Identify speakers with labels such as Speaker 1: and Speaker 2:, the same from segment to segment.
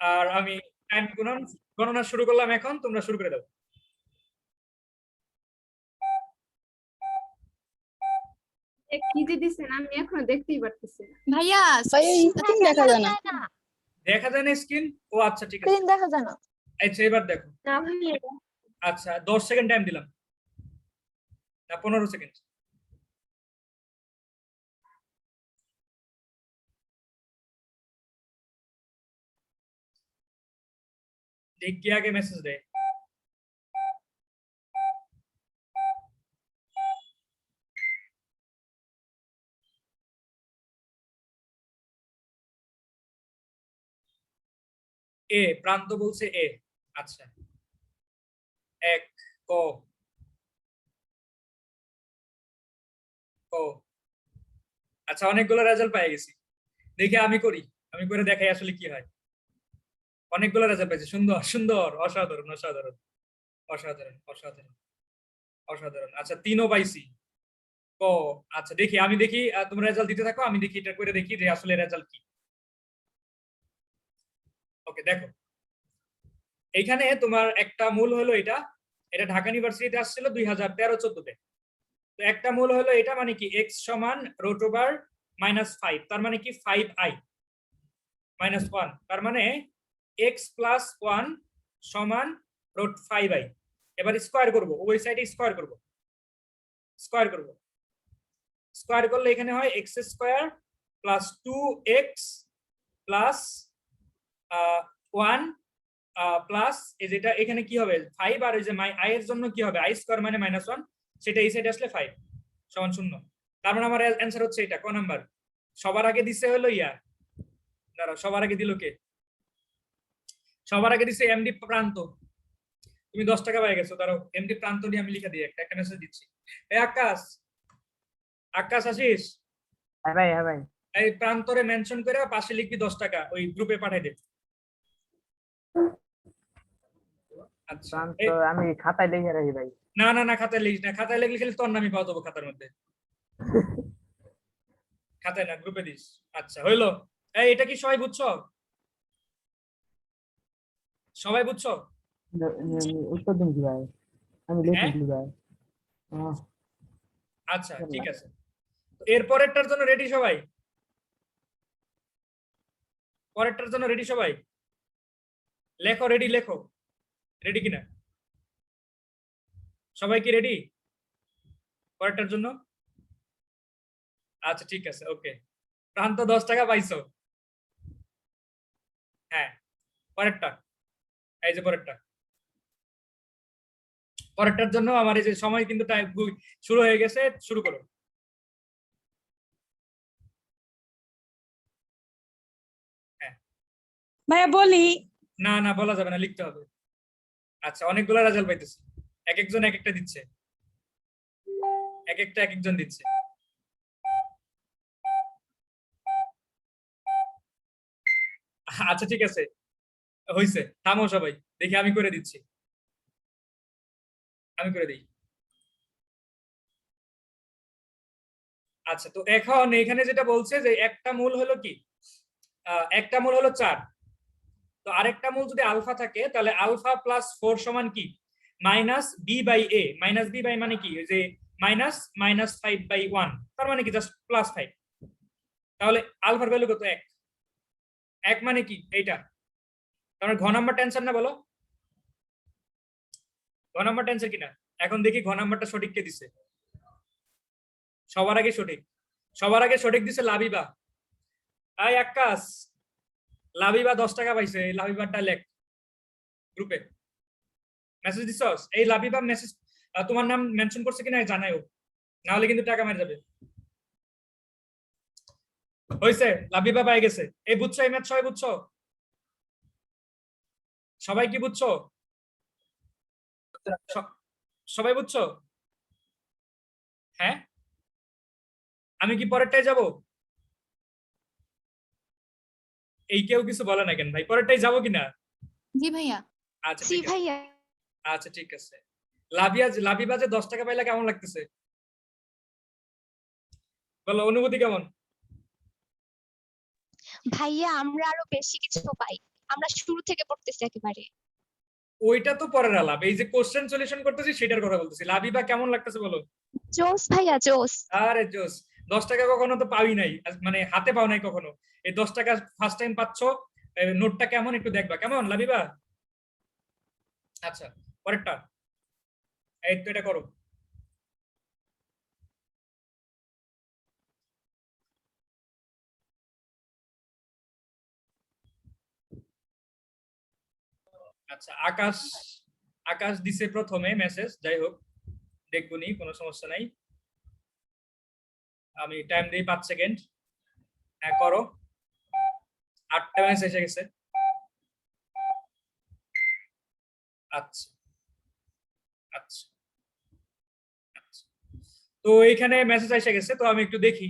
Speaker 1: আর আমি টাইম গণনা শুরু করলাম, এখন তোমরা শুরু করে দাও।
Speaker 2: কি যে দিছেন আমি এখনো দেখতেই পারতেছি না।
Speaker 3: ভাইয়া
Speaker 4: স্ক্রিন দেখা যায় না,
Speaker 1: দেখা যায় না স্ক্রিন? ও আচ্ছা ঠিক আছে,
Speaker 4: স্ক্রিন দেখা যায় না।
Speaker 1: আচ্ছা এবার দেখো।
Speaker 2: না ভাইয়া
Speaker 1: আচ্ছা 10 সেকেন্ড টাইম দিলাম, না 15 সেকেন্ড। দেখ কে আগে মেসেজ দেয়। এ প্রান্ত বলছে এ। আচ্ছা এক ক ক। আচ্ছা অনেকগুলো রেজাল্ট পেয়ে গেছি, দেখি আমি করি, আমি করে দেখাই আসলে কি হয়। অনেকগুলো রেজাল্ট পেয়েছি, সুন্দর সুন্দর, অসাধারণ অসাধারণ অসাধারণ অসাধারণ অসাধারণ। আচ্ছা তিনও পাইছি ক। আচ্ছা দেখি, আমি দেখি তোমরা রেজাল্ট দিতে থাকো, আমি দেখি এটা করে দেখি যে আসলে রেজাল্ট কি। ওকে দেখো, এইখানে তোমার একটা মূল হলো এটা, এটা ঢাকা ইউনিভার্সিটিতে আসছিল 2013-14-তে। তো একটা মূল হলো এটা, মানে কি x সমান √5, তার মানে কি 5i - 1, তার মানে x + 1 সমান √5i। এবার স্কয়ার করব, ওই সাইডে স্কয়ার করব, স্কয়ার করব, স্কয়ার করলে এখানে হয় x² + 2x + 1 প্লাস এই যেটা এখানে কি হবে 5, আর ওই যে i এর জন্য কি হবে i² মানে -1, সেটা এই সাইডে আসলে 5 সমান 0। তার মানে আমার অ্যানসার হচ্ছে এটা, ক নাম্বার। সবার আগে দিছে হলো ইয়া, দাঁড়াও সবার আগে দিল কে? সবার আগে দিছে এমডি প্রান্ত। তুমি 10 টাকা পেয়ে গেছো, দাঁড়াও এমডি প্রান্ত নিয়ে আমি লিখে দিই, একটা মেসেজ দিচ্ছি। এই আকাশ, আকাশ আসিস?
Speaker 5: হ্যাঁ ভাই, হ্যাঁ ভাই।
Speaker 1: এই প্রান্তরে মেনশন করে পাশে লিখবি 10 টাকা, ওই গ্রুপে পাঠাই দে। আচ্ছা
Speaker 5: আমি খাতায় লিখে রাখি ভাই।
Speaker 1: না না না, খাতায় লিখিস না, খাতায় লিখলে খালি তোর নামই পাওয়া যাবো খাতার মধ্যে, খাতায় না, গ্রুপে দিস। আচ্ছা হইলো। এই এটা কি সবাই বুঝছো? সবাই বুঝছো?
Speaker 5: উত্তর দিন কি ভাই? আমি লিখে দিই ভাই।
Speaker 1: আচ্ছা ঠিক আছে, এর পরেরটার জন্য রেডি সবাই? পরেরটার জন্য রেডি সবাই? লেখো রেডি, লেখো রেডি কিনা, সবাই কি রেডি পরেরটার জন্য? আচ্ছা ঠিক আছে, ওকে। প্রান্ত 10 টাকা পাইছো। হ্যাঁ পরেরটা, এই যে পরেরটা, পরেরটার জন্য আমার এই যে সময় কিন্তু শুরু হয়ে গেছে, শুরু করো। হ্যাঁ
Speaker 3: ভাইয়া বলি।
Speaker 1: না না বলা যাবে না, লিখতে হবে। আচ্ছা অনেকগুলো রেজাল্ট পাইতেছি, এক একজন এক একটা দিচ্ছে, এক একটা এক একজন দিচ্ছে। আচ্ছা ঠিক আছে, হইছে, থামো সবাই, দেখি আমি করে দিচ্ছি, আমি করে দিই। আচ্ছা তো এখন এখানে যেটা বলছে যে একটা মূল হলো কি, একটা মূল হলো 4, তো আরেকটা মূল যদি আলফা থাকে তাহলে আলফা + 4 সমান কি -b/a। -b মানে কি, ওই যে -5/1, তার মানে কি জাস্ট +5। তাহলে আলফার ভ্যালু কত? 1। 1 মানে কি এইটা, তার মানে ঘ নাম্বারটা অ্যানসার না, বলো ঘ নাম্বারটা অ্যানসার কিনা। এখন দেখি ঘ নাম্বারটা সঠিক কে দিছে। সবার আগে সঠিক, সবার আগে সঠিক দিছে লাবিবা। এই আকাশ, লাবিবা 10 টাকা পাইছে, এই লাবিবারটা লেখ গ্রুপে, মেসেজ দিছস? এই লাবিবা মেসেজ তোমার নাম মেনশন করছে কিনা জানাইও, না হলে কিন্তু টাকা মেরে যাবে। হইছে, লাবিবা পাই গেছে। এই বুঝছো, এই ম্যাথ সবাই বুঝছো? সবাই কি বুঝছো? সবাই বুঝছো? হ্যাঁ আমি কি পরেরটাই যাব? এই কেউ কিছু বলে না কেন ভাই, পরেরটাই যাবো কিনা?
Speaker 3: জি ভাইয়া।
Speaker 1: আচ্ছা
Speaker 3: জি
Speaker 1: ঠিক আছে,
Speaker 3: ভাইয়া।
Speaker 1: আচ্ছা ঠিক আছে। লাবিবা যে 10 টাকা পাইলা, কেমন লাগতেছে বলো, অনুভূতি কেমন?
Speaker 3: ভাইয়া আমরা আরো বেশি কিছু পাই।
Speaker 6: আমরা শুরু থেকে পড়তেছি একেবারে।
Speaker 1: ওইটা তো পরের আলাপ, এই যে কোশ্চেন সলিউশন করতেছি সেটার কথা বলতেছি। লাবিবা কেমন লাগতেছে বলো?
Speaker 6: জোস ভাইয়া জোস।
Speaker 1: আরে জোস। 10 টাকা কখনো তো পাই নাই, মানে হাতে পাও নাই কখনো, এই 10 টাকা ফার্স্ট টাইম পাচ্ছ। নোটটা কেমন একটু দেখবা, কেমন লাবিবা? আচ্ছা, পরেরটা এই তো এটা করো। আচ্ছা, আকাশ আকাশ দিছে প্রথমে মেসেজ, যাই হোক দেখবনি, কোনো সমস্যা নাই। আমি টাইম দিই 5 সেকেন্ড। হ্যাঁ করো। 8টা মেসেজ এসে গেছে। আচ্ছা আচ্ছা আচ্ছা। তো এখানে মেসেজ এসে গেছে, তো আমি একটু দেখি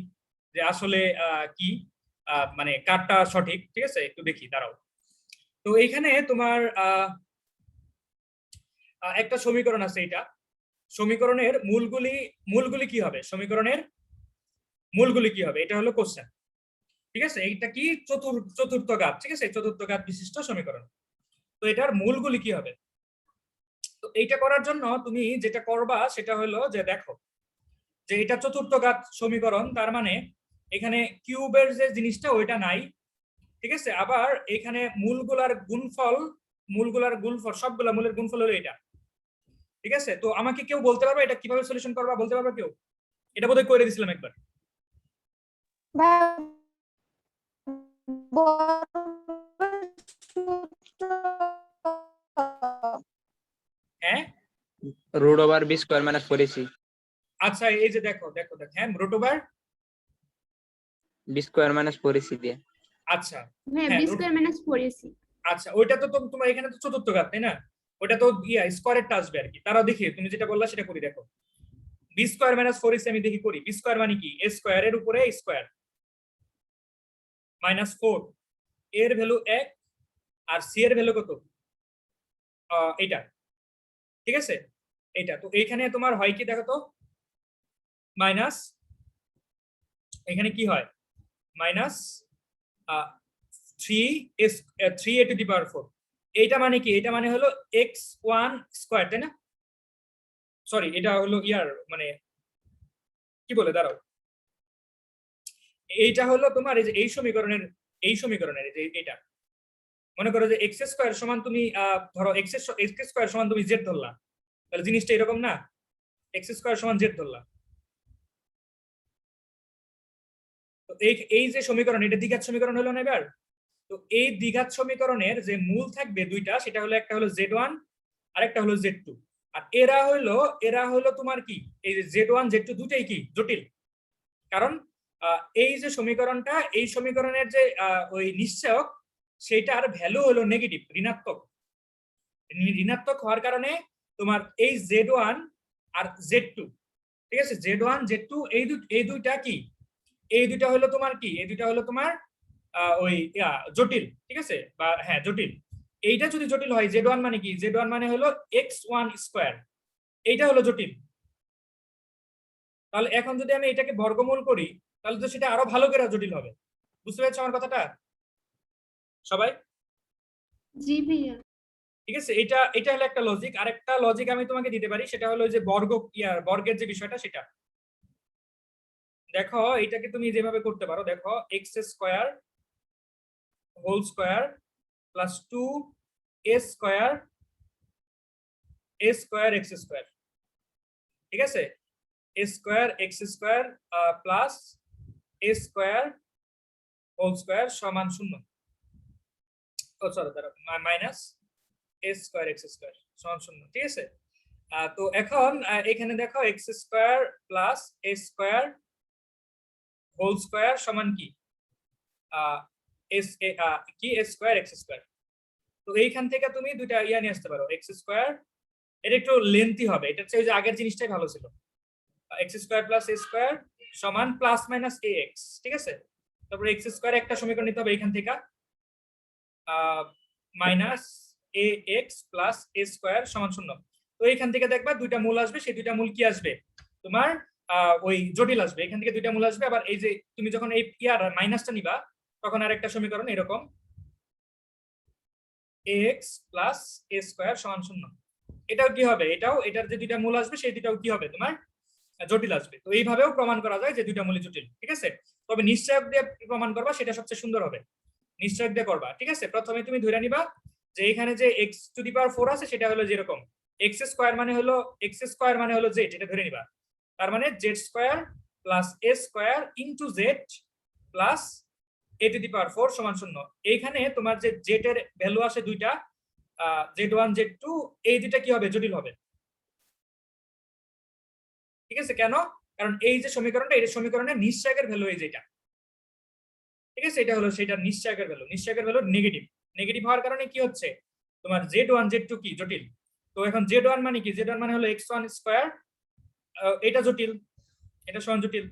Speaker 1: যে আসলে কি মানে কারটা সঠিক। ঠিক আছে, একটু দেখি, দাঁড়াও। তো এইখানে তোমার একটা সমীকরণ আছে, এটা সমীকরণের মূলগুলি কি হবে, সমীকরণের মূলগুলি কি হবে, এটা হলো কোশ্চেন। ঠিক আছে, এইটা কি চতুর্থ ঘাত, ঠিক আছে, চতুর্থ ঘাত বিশিষ্ট সমীকরণ। তো এটার মূলগুলি কি হবে? তো এইটা করার জন্য তুমি যেটা করবা সেটা হলো যে দেখো যে এটা চতুর্থ ঘাত সমীকরণ, তার মানে এখানে কিউবের যে জিনিসটা ওইটা নাই। ঠিক আছে, আবার এখানে মূলগুলার গুণফল সবগুলা মূলের গুণফল হলো এটা। ঠিক আছে, তো আমাকে কেউ বলতে পারবে এটা কিভাবে সলিউশন করবা, বলতে পারবে কেউ? এটা বোধহয় করে দিছিলাম একবার। হ্যাঁ
Speaker 7: root over b square minus 4ac
Speaker 1: আচ্ছা, এই যে দেখো দেখো দেখো, হ্যাঁ root over
Speaker 7: b square minus 4ac দিয়ে।
Speaker 1: আচ্ছা
Speaker 2: হ্যাঁ
Speaker 1: হ্যাঁ
Speaker 2: বি স্কয়ার মাইনাস 4ac।
Speaker 1: আচ্ছা, ওইটা তো তোমার এখানে তো চতুর্থ ঘাত, তাই না? ওটা তো স্কোয়ারের আসবে আর কি। তারাও দেখি, তুমি যেটা বললা সেটা করি, দেখো বি স্কোয়ার মাইনাস 4ac আমি দেখি করি। বি স্কোয়ার মানে কি, এ স্কোয়ারের উপরে স্কোয়ার মাইনাস 4, এর ভ্যালু 1 আর সি এর ভ্যালু কত, এটা। ঠিক আছে, এটা তো এইখানে তোমার হয় কি দেখো তো, মাইনাস, এখানে কি হয়, minus 3a two the power 4। এইটা মানে কি, এটা মানে হলো x1 স্কয়ার, তাই না? সরি, এটা হলো মানে কি বলে, দাঁড়াও, এইটা হলো তোমার এই যে এই সমীকরণের এই যে এটা, মনে করো যে এক্স স্কয়ার সমান তুমি ধরো এক্স স্কয়ার সমান তুমি জেড ধরলা, তাহলে জিনিসটা এরকম না, এক্স স্কয়ার সমান জেড ধরলা। তো এই যে সমীকরণ, এটা দ্বিঘাত সমীকরণ হলো না এবার। তো এই দ্বিঘাত সমীকরণের যে মূল থাকবে দুইটা, সেটা হলো একটা হলো Z1 আর একটা হলো Z2। আর এরা হলো তোমার কি, এই যে Z1 Z2 দুটাই কি জটিল। কারণ এই যে সমীকরণটা, এই সমীকরণের যে ওই নিশ্চয়ক, সেটার ভ্যালু হলো নেগেটিভ, ঋণাত্মক হওয়ার কারণে তোমার এই Z1 আর Z2, ঠিক আছে, Z1 Z2 এই দুইটা কি, এই দুইটা হলো তোমার কি, এই দুইটা হলো তোমার ওই জটিল। ঠিক আছে, বা হ্যাঁ জটিল। এইটা যদি জটিল হয়, Z1 মানে কি, Z1 মানে হলো x1 স্কয়ার, এইটা হলো জটিল। তাহলে এখন যদি আমি এটাকে বর্গমূল করি, তাহলে তো সেটা আরো ভালো করে জটিল হবে। বুঝতে পেরেছো আমার কথাটা সবাই?
Speaker 2: জি ভাইয়া।
Speaker 1: ঠিক আছে, এটা হলো একটা লজিক। আর একটা লজিক আমি তোমাকে দিতে পারি, সেটা হলো যে বর্গের যে বিষয়টা, সেটা দেখো। এটাকে তুমি যেভাবে করতে পারো, দেখো x square whole square plus 2a square x square. ঠিক আছে, a square x square plus a square whole square সমান 0। ও সরি, দাঁড়াও, minus a square x square সমান 0। ঠিক আছে, তো এখন এখানে দেখো x square plus a square whole square সমান কি, কি a স্কয়ার এক্স স্কয়ার। তো এইখান থেকে তুমি দুইটা নিয়ে আসতে পারো, এক্স স্কয়ার, এটা একটু লেন্থি হবে, এটা হচ্ছে ওই যে আগের জিনিসটাই ভালো ছিল, এক্স স্কয়ার প্লাস এ স্কয়ার সমান প্লাস মাইনাস এ এক্স। ঠিক আছে, তারপরে এক্স স্কয়ার একটা সমীকরণ নিতে হবে এখান থেকে, মাইনাস এ এক্স প্লাস এ স্কয়ার সমান 0। তো এখান থেকে দেখবা দুইটা মূল আসবে, সেই দুইটা মূল কি আসবে তোমার, ওই জটিল আসবে। এখান থেকে দুইটা মূল আসবে। আবার এই যে তুমি যখন এই মাইনাসটা নিবা, তখন আর একটা সমীকরণ এরকম এক্স প্লাস এ স্কোয়ার সমান 0। এটাও কি হবে, এটাও এটার যে দুইটা মূল আসবে সেই দুইটাও কি হবে তোমার জটিল আসবে। তো এইভাবেও প্রমাণ করা যায় যে দুইটা মূলই জটিল, ঠিক আছে। তবে নিশ্চয়ক দিয়ে প্রমাণ করবা সেটা সবচেয়ে সুন্দর হবে, নিশ্চয়ক দিয়ে করবা, ঠিক আছে। প্রথমে তুমি ধরে নিবা যে এখানে যে এক্স টু দি পাওয়ার 4 আছে সেটা হলো যেরকম এক্স স্কোয়ার মানে হলো জেড, এটা ধরে নিবা। তার মানে z square plus a square into z plus a to the power 4 সমান 0। এইখানে তোমার যে জেড এর ভ্যালু আসে দুইটা, z1 z2, এই দুইটা কি হবে, জটিল হবে, ঠিক আছে। কেন? কারণ এই যে সমীকরণটা, এই সমীকরণের নিশ্চয়কের ভ্যালু এই যেটা, ঠিক আছে, এটা হলো সেটা নিশ্চয়কের ভ্যালু। নিশ্চয়কের ভ্যালু নেগেটিভ হওয়ার কারণে কি হচ্ছে তোমার z1 z2 কি জটিল। তো এখন z1 মানে কি, z1 মানে হলো x1 স্কয়ার, এটা জটিল, এটা সমান জটিল।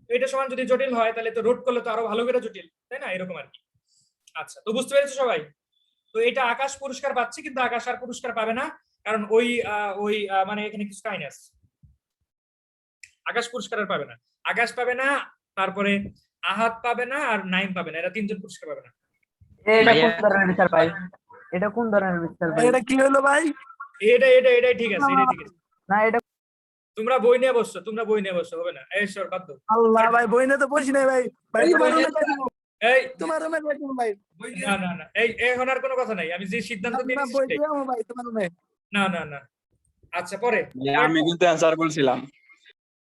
Speaker 1: তো এটা সমান যদি জটিল হয় তাহলে তো রোড করলে তো আরো ভালো করে জটিল, তাই না, এরকম আর কি। আচ্ছা, তো বুঝতে পেরেছো সবাই? তো এটা আকাশ পুরস্কার পাচ্ছে, কিন্তু আকাশ আর পুরস্কার পাবে না, কারণ ওই মানে এখানে কিছু কাইনাস, আকাশ পুরস্কার আর পাবে না, আকাশ পাবে না, তারপরে আহাত পাবে না, আর নাইম পাবে না, এরা তিনজন পুরস্কার পাবে না।
Speaker 5: এটা কোন ধরনের বিচার ভাই? এটা কোন ধরনের বিচার ভাই?
Speaker 8: এটা কি হলো ভাই?
Speaker 1: এটাই ঠিক আছে, এটাই ঠিক আছে।
Speaker 5: না এটা
Speaker 1: তোমরা বই নিয়ে বসছো, হবে না, এই সর বাদ দাও।
Speaker 8: আল্লাহ ভাই, বই নিয়ে তো পড়ছি নাই ভাই। ভাই তোমার
Speaker 1: বই নিয়ে-
Speaker 8: রুমে যাই দিব,
Speaker 1: এই
Speaker 8: তোমার রুমে যাই দিব ভাই।
Speaker 1: না এই এখন আর কোনো কথা নাই, আমি যে সিদ্ধান্ত
Speaker 8: না,
Speaker 1: নিয়েছি
Speaker 8: বই
Speaker 1: সেটাই।
Speaker 8: দিয়ে আমো ভাই তোমার রুমে।
Speaker 1: না আচ্ছা পরে,
Speaker 7: আমি কিন্তু অ্যানসার বলছিলাম।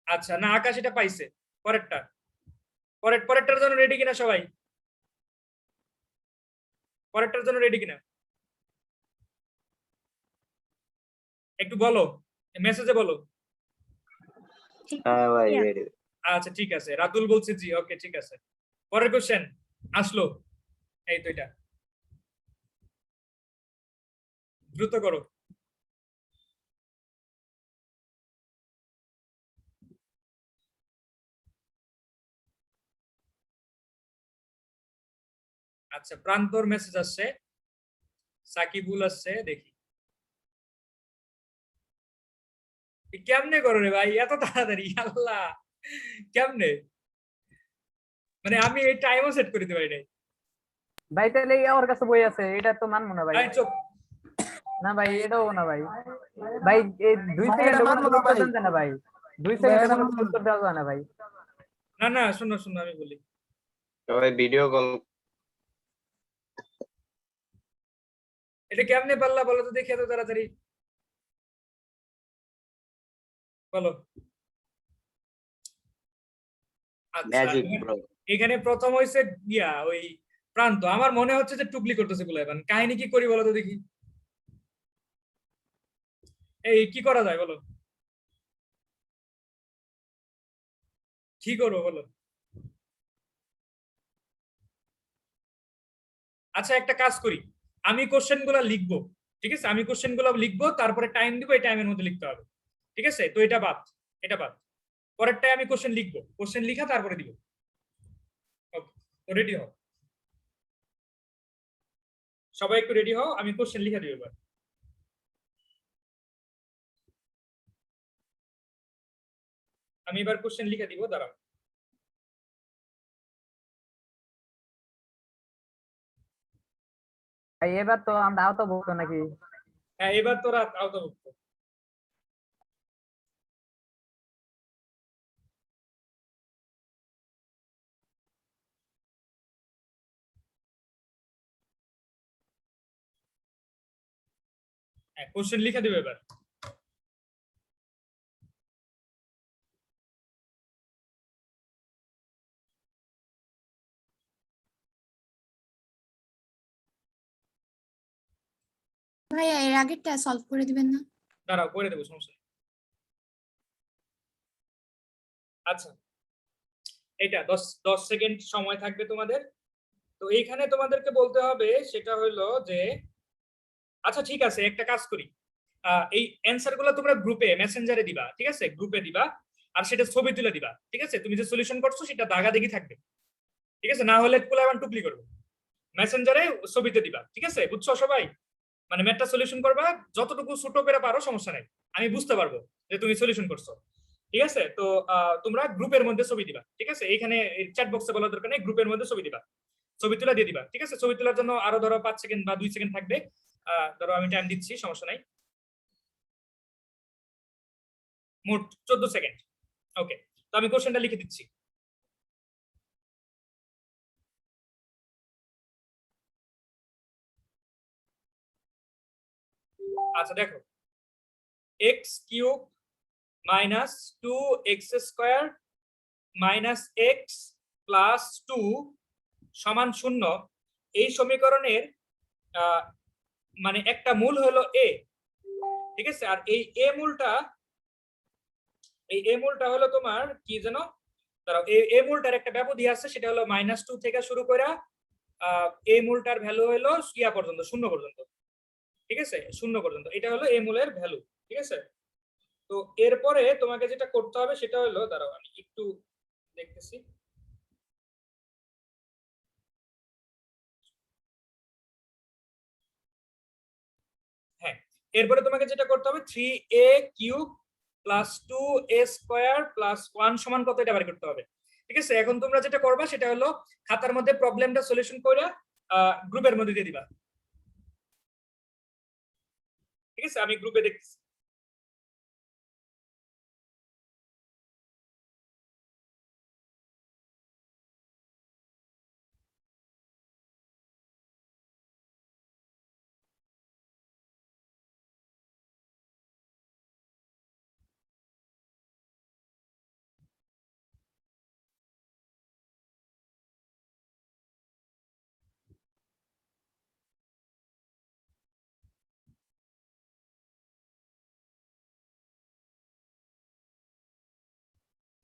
Speaker 1: আচ্ছা না, আকাশ এটা পাইছে। পরেরটার জন্য রেডি কিনা সবাই? পরেরটার জন্য রেডি কিনা একটু বলো, মেসেজে বলো।
Speaker 7: হ্যাঁ ভাই ready।
Speaker 1: আচ্ছা ঠিক আছে, রাতুল বলছে জি, ওকে ঠিক আছে। পরের কোশ্চেন আসলো, এই তো এটা, দ্রুত করো। আচ্ছা, প্রান্তর মেসেজ আসছে, সাকিবুল আসছে, দেখি কেমনে করো রে ভাই এত তাড়াতাড়ি, আল্লাহ কেমনে, মানে আমি এই টাইমও সেট করে দিতে পারি নাই।
Speaker 5: ভাই তাহলে আমার কাছে বই আছে, এটা তো মানবো না ভাই।
Speaker 1: ভাই চুপ,
Speaker 5: না ভাই এটাও না ভাই। ভাই এই 2
Speaker 8: ভাই,
Speaker 5: সেকেন্ড
Speaker 8: এটা মানবো না ভাই।
Speaker 5: দেন না ভাই, 2
Speaker 8: ভাই,
Speaker 5: সেকেন্ড
Speaker 8: এটা মানবো না।
Speaker 5: উত্তর দেওয়া যায় না ভাই।
Speaker 1: না শোনো আমি বলি,
Speaker 7: সবাই ভিডিও কল।
Speaker 1: এটা কেমনে পারলা বলো তো দেখি এত তাড়াতাড়ি, বলো। আচ্ছা,
Speaker 7: ম্যাজিক ব্রো।
Speaker 1: এখানে প্রথম হয়েছে ওই প্রান্ত, আমার মনে হচ্ছে যে টুকলি করতেছে গুলাইবান, কাহিনী কি করি বলো তো দেখি, এই কি করা যায় বলো, কি করবো বলো। আচ্ছা একটা কাজ করি, আমি কোশ্চেন গুলা লিখবো, ঠিক আছে, আমি কোশ্চেন গুলা লিখবো, তারপরে টাইম দিব, এই টাইমের মধ্যে লিখতে হবে, ঠিক আছে। তো এটা বাদ, পরেরটায় আমি কোশ্চেন লিখবো, কোশ্চেন লিখা তারপরে দিব। ওকে, তো রেডি হও সবাই, একটু রেডি হও, আমি কোশ্চেন লিখে দিব এবার। আমি এবার কোশ্চেন লিখে দিব, দাঁড়াও।
Speaker 5: ভাই এবার তো আমরা আওতাভুক্ত নাকি?
Speaker 1: হ্যাঁ এবার তোরা আওতাভুক্ত। হ্যাঁ কোশ্চেন লিখে দেবে এবার।
Speaker 3: ভাইয়া এর আগেরটা সলভ করে দিবেন না?
Speaker 1: দাঁড়াও করে দেবো, সমস্যা নেই। আচ্ছা এটা 10 সেকেন্ড সময় থাকবে তোমাদের। তো এইখানে তোমাদেরকে বলতে হবে সেটা হলো যে, আচ্ছা ঠিক আছে একটা কাজ করি, এই অ্যান্সার গুলো তোমরা গ্রুপে মেসেঞ্জারে দিবা, ঠিক আছে, গ্রুপে দিবা, আর সেটা ছবি তুলে দিবা, ঠিক আছে। তুমি যে সলিউশন করছো সেটা দাগা দেখি থাকবে, ঠিক আছে, না হলে কুলাইবান টুকলি করবে, মেসেঞ্জারে ছবিতে দিবা, ঠিক আছে, বুঝছো সবাই? মানে ম্যাথটা সলিউশন করবা, যতটুকু ছোট করে পারো সমস্যা নাই, আমি বুঝতে পারবো যে তুমি সলিউশন করছো, ঠিক আছে। তো তোমরা গ্রুপের মধ্যে ছবি দিবা, ঠিক আছে, এইখানে চ্যাট বক্সে বলার দরকার নেই, গ্রুপের মধ্যে ছবি দিবা, ছবি তুলে দিয়ে দিবা, ঠিক আছে। ছবি তোলার জন্য আরো ধরো 5 সেকেন্ড বা 2 সেকেন্ড থাকবে, ধরো আমি টাইম দিচ্ছি, সমস্যা নাই। মোট 14 সেকেন্ড। ওকে, তো আমি কোশ্চেনটা লিখে দিচ্ছি। আচ্ছা দেখো, x cube minus 2x square minus x plus 2 সমান 0, এই সমীকরণের মানে একটা মূল হলো এ, ঠিক আছে? আর এই এ মূলটা হলো তোমার কি জানো, দাঁড়াও, এ মূলটার একটা ব্যবধি আছে, সেটা হলো -2 থেকে শুরু করে এ মূলটার ভ্যালু হলো ইয়া পর্যন্ত, 0 পর্যন্ত, ঠিক আছে? 0 পর্যন্ত, এটা হলো এ মূলের ভ্যালু, ঠিক আছে? তো এরপরে তোমাকে যেটা করতে হবে সেটা হলো, দাঁড়াও আমি একটু দেখতেছি। হ্যাঁ, এরপরে তোমাকে যেটা করতে হবে 3a cube plus 2a square plus 1 সমান কত, এটা বের করতে হবে, ঠিক আছে? এখন তোমরা যেটা করবা সেটা হলো খাতার মধ্যে প্রবলেমটা সলিউশন করে গ্রুপের মধ্যে দিয়ে দিবা, ঠিক আছে? আমি গ্রুপে দেখতেছি।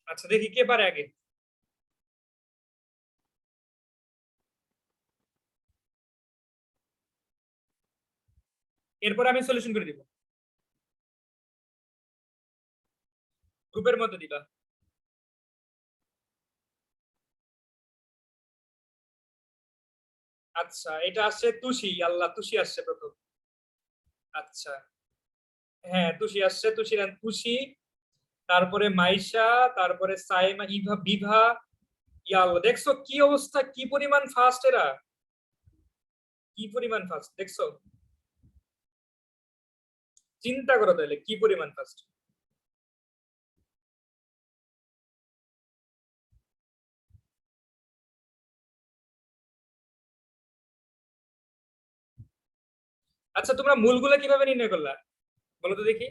Speaker 1: আচ্ছা দেখি কে পারে আগে। এরপর আমি সলিউশন করে দিব, গ্রুপের মধ্যে দিবা। আচ্ছা, এটা আসছে তুষি, আল্লাহ তুষি আসছে প্রথম। আচ্ছা হ্যাঁ, তুষি আসছে, তুষি, তারপরে মাইশা, তারপরে সাইমা, ইভা, বিভা। ইয়া আল্লাহ, দেখছো কি অবস্থা, কি পরিমাণ ফাস্ট এরা, কি পরিমাণ ফাস্ট দেখছো, চিন্তা করো তাহলে কি পরিমাণ ফাস্ট। আচ্ছা তোমরা মূলগুলো কিভাবে নির্ণয় করলা বলো তো দেখি?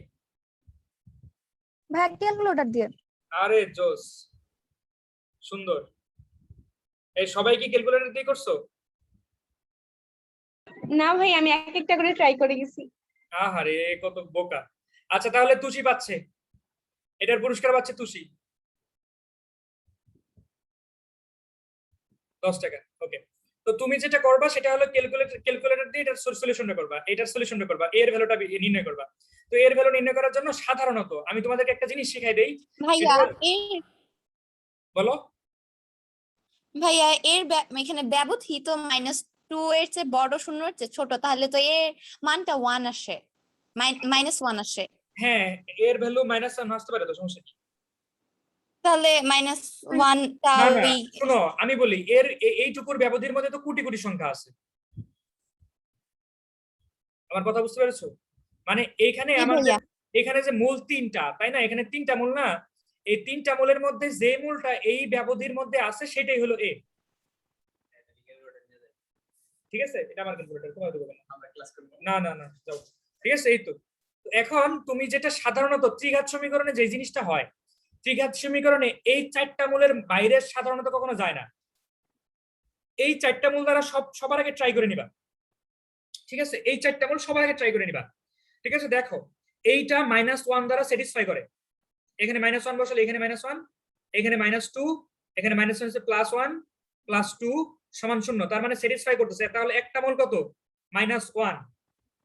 Speaker 4: ভাই ক্যালকুলেটর দিয়ে।
Speaker 1: আরে জোস, সুন্দর। এই সবাই কি ক্যালকুলেটর দিয়ে করছো?
Speaker 2: না ভাই, আমি এক একটা করে ট্রাই করে গেছি।
Speaker 1: আহারে কত বোকা। আচ্ছা তাহলে তুষি পাচ্ছে, এটার পুরস্কার পাচ্ছে তুষি, 10 টাকা। ওকে, তো তুমি যেটা করবা সেটা হলো ক্যালকুলেটর দিয়ে এটার সলিউশনটা করবা, এটার সলিউশনটা করবা, এর ভ্যালুটা নির্ণয় করবা। তো এর ভ্যালু নির্ণয় করার জন্য সাধারণত আমি তোমাদেরকে একটা জিনিস শিখাই দেই।
Speaker 3: ভাইয়া
Speaker 1: বলো।
Speaker 3: ভাইয়া এখানে ব্যবধি তো -2 এর চেয়ে বড়, 0 এর চেয়ে ছোট, তাহলে তো এর মানটা 1 আসে, -1 আসে।
Speaker 1: হ্যাঁ, এর ভ্যালু -1 আসতে পারে, তো সমস্যা কি?
Speaker 3: তাহলে -1 টা
Speaker 1: না না,
Speaker 3: ওই
Speaker 1: শোনো আমি বলি, এর এইটুকুর ব্যবধির মধ্যে তো কোটি কোটি সংখ্যা আছে, আমার কথা বুঝতে পেরেছো? মানে এইখানে
Speaker 3: কি
Speaker 1: আমাদের
Speaker 3: ভাইয়া?
Speaker 1: এখানে যে মূল 3টা, তাই না? এখানে 3টা মূল না, এই 3টা মূলের মধ্যে যে মূলটা এই ব্যবধির মধ্যে আছে সেটাই হলো এ, ঠিক আছে? এটা আমার ক্যালকুলেটর, তোমার দেবো না, আমরা ক্লাস করব না, না না যাও, ঠিক আছে? এই তো। তো এখন তুমি যেটা সাধারণত ত্রিঘাত সমীকরণে যে জিনিসটা হয়, ত্রিঘাত সমীকরণে এই 4টা মূলের বাইরে সাধারণত কখনো যায় না, এই 4টা মূল দ্বারা সবার আগে ট্রাই করে নিবা, ঠিক আছে? এই 4টা মূল সবার আগে ট্রাই করে নিবা, ঠিক আছে? দেখো এইটা -1 দ্বারা স্যাটিসফাই করে, এখানে -1 বসালে এখানে -1, এখানে -2, এখানে -1 হচ্ছে +1 +2 সমান 0, তার মানে স্যাটিসফাই করতেছে। তাহলে একটা মোল কত? -1।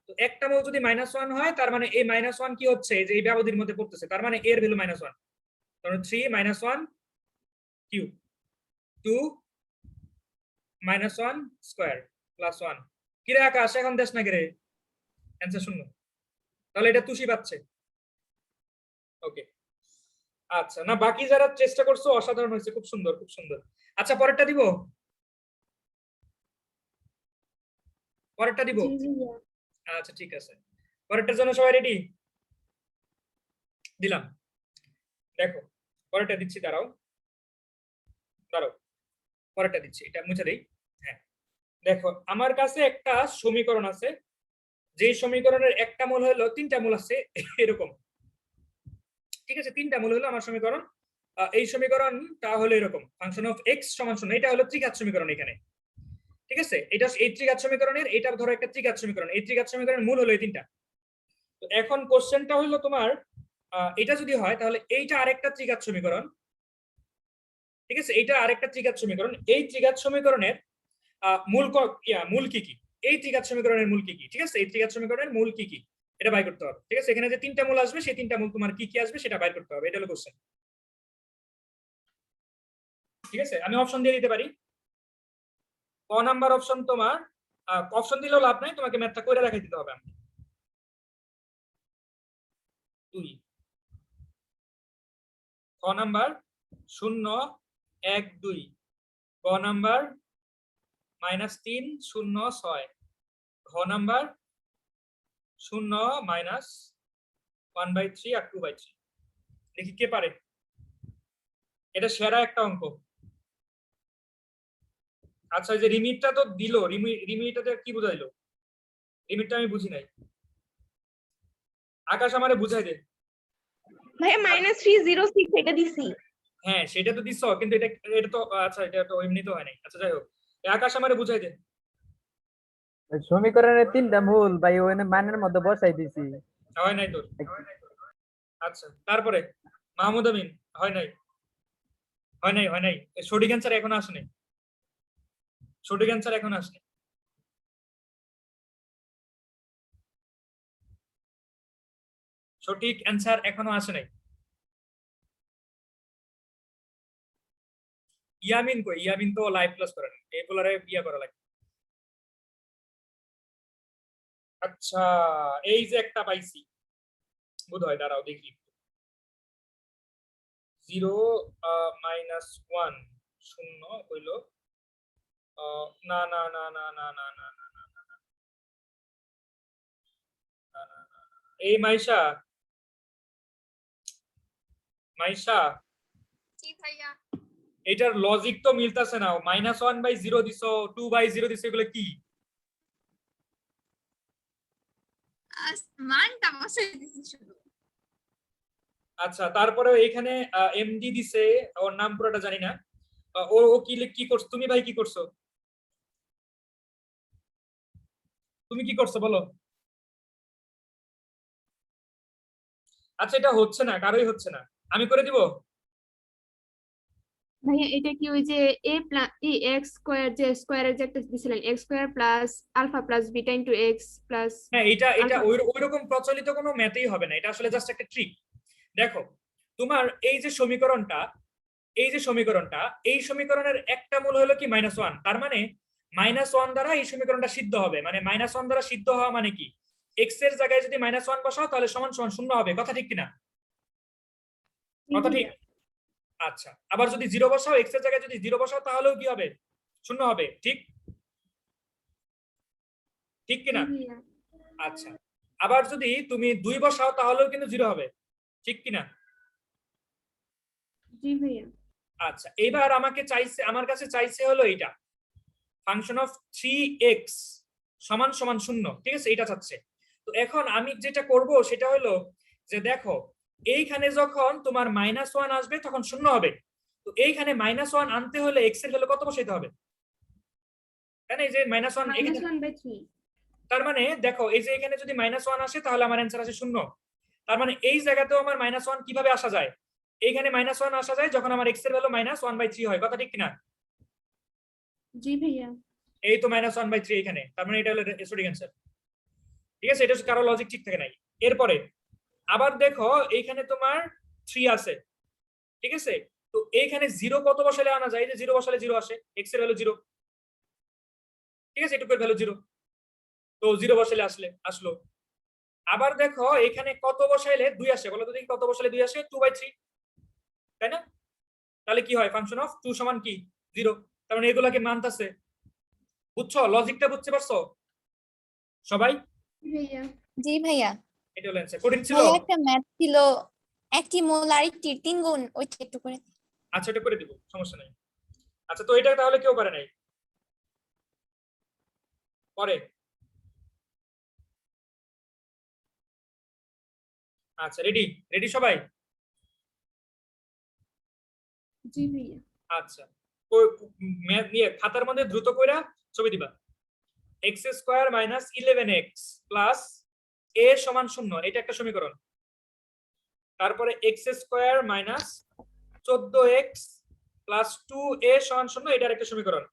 Speaker 1: তো একটা মোল যদি -1 হয়, তার মানে এই -1 কি হচ্ছে, যে এই ব্যবধির মধ্যে পড়তেছে, তার মানে এর ভ্যালু -1। তাহলে 3 -1 কিউব 2 -1 স্কয়ার +1। কি রে আকাশ, এখন দেশ না রে, অ্যানসার 0। তাহলে এটা তুষি পাচ্ছে। ওকে, আচ্ছা, না বাকি যারা চেষ্টা করছো অসাধারণ হয়েছে, খুব সুন্দর খুব সুন্দর। আচ্ছা পরেরটা দিব, পরেরটা দিব।
Speaker 2: জি জি ভাইয়া।
Speaker 1: আচ্ছা ঠিক আছে, পরেরটার জন্য সবাই রেডি? দিলাম, দেখো পরেরটা দিচ্ছি, দাঁড়াও দাঁড়াও, পরেরটা দিচ্ছি, এটা মুছে দেই। হ্যাঁ, দেখো আমার কাছে একটা সমীকরণ আছে, যে সমীকরণের একটা মূল হলো, তিনটা মূল আছে এরকম, ঠিক আছে, তিনটা মূল হলো আমার সমীকরণ। এই সমীকরণটা হলো এরকম, ফাংশন অফ এক্স সমান 0, এটা হলো ত্রিঘাত সমীকরণ এখানে, ঠিক আছে। এটা এই ত্রিঘাত সমীকরণের, এটা ধরো একটা ত্রিঘাত সমীকরণ, এই ত্রিঘাত সমীকরণের মূল হলো এই তিনটা। তো এখন কোশ্চেনটা হলো তোমার, এটা যদি হয় তাহলে এইটা আরেকটা ত্রিঘাত সমীকরণ, ঠিক আছে, এইটা আরেকটা ত্রিঘাত সমীকরণ, এই ত্রিঘাত সমীকরণের মূল কি কি, এই ত্রিঘাত সমীকরণের মূল কি কি, ঠিক আছে, এই ত্রিঘাত সমীকরণের মূল কি কি এটা বাইর করতে হবে, ঠিক আছে। এখানে যে তিনটা মূল আসবে সেই তিনটা মূল তোমার কি কি আসবে সেটা বাইর করতে হবে, এটা হলো কোশ্চেন, ঠিক আছে। আমি অপশন দিয়ে দিতে পারি। ক নাম্বার অপশন তোমার, অপশন দিলেও লাভ নাই, তোমাকে ম্যাথটা করে দেখাই দিতে হবে। আমি 2, ক নাম্বার 0 1 2, ক নাম্বার -3 0 6, ঘ নাম্বার 0 -1/3 আর 2/3। দেখি কে পারে, এটা সেরা একটা অঙ্ক। আচ্ছা, এই যে রিমিটটা তো দিল, রিমিটটাতে কি বুঝাইলো, রিমিটটা আমি বুঝি নাই, আকাশ আমারে বুঝাই দে।
Speaker 2: ভাইয়া -306 এটা দিছি।
Speaker 1: হ্যাঁ সেটা তো দিছো, কিন্তু এটা এটা তো আচ্ছা, এটা তো এমনি তো হয় নাই। আচ্ছা যাই হোক, আকাশ আমারে বুঝাই দে।
Speaker 5: সমীকরণের তিনটা মূল ভাই ওখানে মানের মধ্যে বসাই দিছি।
Speaker 1: হয় নাই তোর? আচ্ছা তারপরে মাহমুদ আমিন, হয় নাই, হয় নাই, হয় নাই, সঠিক অ্যান্সার এখন আসে নাই, সঠিক অ্যান্সার এখন আসে নাই। সঠিক অ্যান্সার এখনো আসে নাই। ইয়ামিন কই? ইয়ামিন তো লাইভ ক্লাস করে না, এগুলারে ইয়া করা লাগে। আচ্ছা এই যে একটা পাইছি বোধহয়, দাঁড়াও দেখি। 0 -1 0 হইল, না না না না না না না না না না না, এই মাইশা, মাইশা
Speaker 6: জি ভাইয়া।
Speaker 1: এটার লজিক তো মিলতাছে না, -1/0 দিছো, 2/0 দিছো, এগুলো কি?
Speaker 6: মানটা বসাই দিছি শুধু।
Speaker 1: আচ্ছা তারপরে এখানে এমডি দিছে, ওর নাম পুরোটা জানি না, ও ও কি কি করছো তুমি ভাই, কি করছো তুমি, কি করছো বলো? আচ্ছা এটা হচ্ছে না, কারোই হচ্ছে না, আমি করে দিব।
Speaker 2: ভাইয়া এটা কি ওই যে a প্লাস x স্কয়ার, যে স্কয়ারের যে একটা দিছিলেন x square plus alpha plus beta into x plus
Speaker 1: হ্যাঁ এটা এটা
Speaker 2: আলফা।
Speaker 1: ওইরকম প্রচলিত কোনো ম্যাথই হবে না, এটা আসলে জাস্ট একটা ট্রিক। দেখো তোমার এই যে সমীকরণটা, এই যে সমীকরণটা, এই সমীকরণের একটা মূল হলো কি -1, তার মানে -1 দ্বারা এই সমীকরণটা সিদ্ধ হবে, মানে -1 দ্বারা সিদ্ধ হওয়া মানে কি, এক্স এর জায়গায় যদি -1 বসাও তাহলে সমান সমান 0 হবে, কথা ঠিক কিনা? কথা ঠিক। আচ্ছা আবার যদি 0 বসাও, এক্স এর জায়গায় যদি 0 বসাও তাহলেও কি হবে, 0 হবে, ঠিক ঠিক কিনা? আচ্ছা আবার যদি তুমি 2 বসাও তাহলেও কিন্তু 0 হবে, ঠিক কিনা?
Speaker 2: জি ভাইয়া।
Speaker 1: আচ্ছা এবার আমাকে চাইছে, আমার কাছে চাইছে হলো এইটা, ফাংশন অফ 3x সমান সমান 0, ঠিক আছে, এটা চাচ্ছে। তো এখন আমি যেটা করব সেটা হলো যে দেখো এইখানে যখন তোমার -1 আসবে তখন 0 হবে, তো এইখানে -1 আনতে হলে x এর ভ্যালু কত বসাইতে হবে, তাই না? এই যে -1 এখানে,
Speaker 2: -1/3।
Speaker 1: তার মানে দেখো এই যে এখানে যদি -1 আসে তাহলে আমার অ্যান্সার আসে 0, তার মানে এই জায়গাতেও আমার -1 কিভাবে আসা যায়, এইখানে -1 আসা যায় যখন আমার x এর ভ্যালু -1/3 হয়, কথা ঠিক কিনা?
Speaker 2: জি ভাইয়া।
Speaker 1: এই তো -1/3 এখানে, তার মানে এটা হলো সঠিক অ্যান্সার, ঠিক আছে। এটা কারো লজিক ঠিক থাকে নাই। এরপরে আবার দেখো এইখানে তোমার 3 আছে, ঠিক আছে, তো এইখানে 0 কত বসালে আনা যায়, যে 0 বসালে 0 আসে, x এর ভ্যালু 0, ঠিক আছে, এটুকুর ভ্যালু 0, তো 0 বসালে আসলো। আবার দেখো এখানে কত বসাইলে 2 আসে, বলো তো দেখি কত বসালে 2 আসে, 2/3, তাই না? তাহলে কি হয়, ফাংশন অফ 2 সমান কি 0, তার মানে এগুলাকে মানতাছে। বুঝছো লজিকটা, বুঝতে পারছো সবাই?
Speaker 2: ভাইয়া
Speaker 3: জি ভাইয়া।
Speaker 1: এটা হলো অ্যান্সার। কঠিন ছিল?
Speaker 3: ভাইয়া একটা ম্যাথ ছিল, একটি মূল আরেকটির 3 গুণ, ওইটা একটু করে।
Speaker 1: আচ্ছা এটা করে দিব, সমস্যা নাই। আচ্ছা তো এটা তাহলে কেউ পারে নাই? পরে আচ্ছা রেডি? রেডি সবাই?
Speaker 2: জি ভাইয়া।
Speaker 1: আচ্ছা ম্যাথ নিয়ে খাতার মধ্যে দ্রুত কইরা ছবি দিবা। X square minus 11x plus a সমান 0, এটা একটা সমীকরণ। তারপরে x square minus 14x plus 2a সমান 0, এটা একটা সমীকরণ।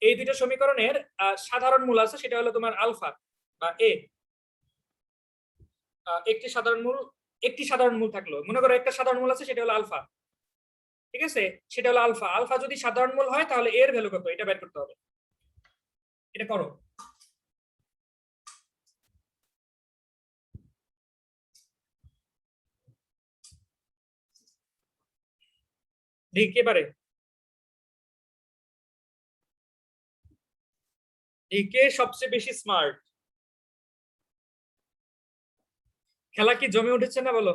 Speaker 1: এই দুইটা সমীকরণের সাধারণ মূল আছে, সেটা হলো তোমার আলফা বা a। একটি সাধারণ মূল থাকলো, মনে করো একটা সাধারণ মূল আছে, সেটা হলো আলফা। ঠিক আছে, সেটা হলো আলফা। আলফা যদি সাধারণ মূল হয় তাহলে এর ভ্যালু কত, এটা বের করতে হবে। এটা করো। দেখি কে পারে, কে সবচেয়ে বেশি স্মার্ট। খেলা কি জমে উঠেছে না বলো?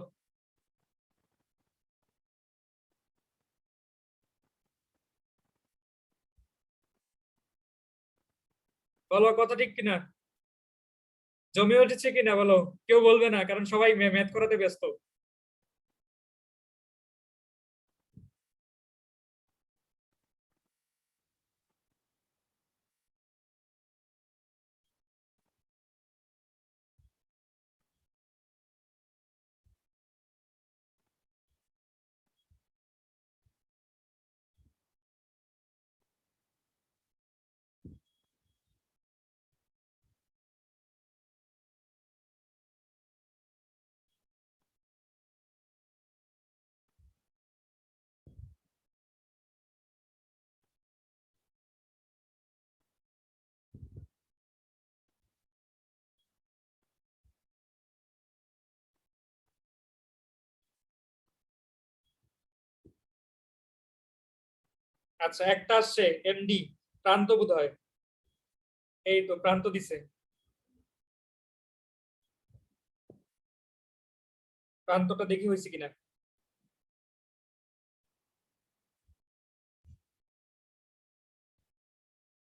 Speaker 1: বলো কথা ঠিক কিনা, জমে উঠেছে কিনা বলো। কেউ বলবে না, কারণ সবাই ম্যাথ করাতে ব্যস্ত। আচ্ছা একটা আসছে এমডি, প্রান্ত বোধ হয়। এই তো প্রান্ত দিছে। প্রান্তটা দেখি হয়েছে কিনা।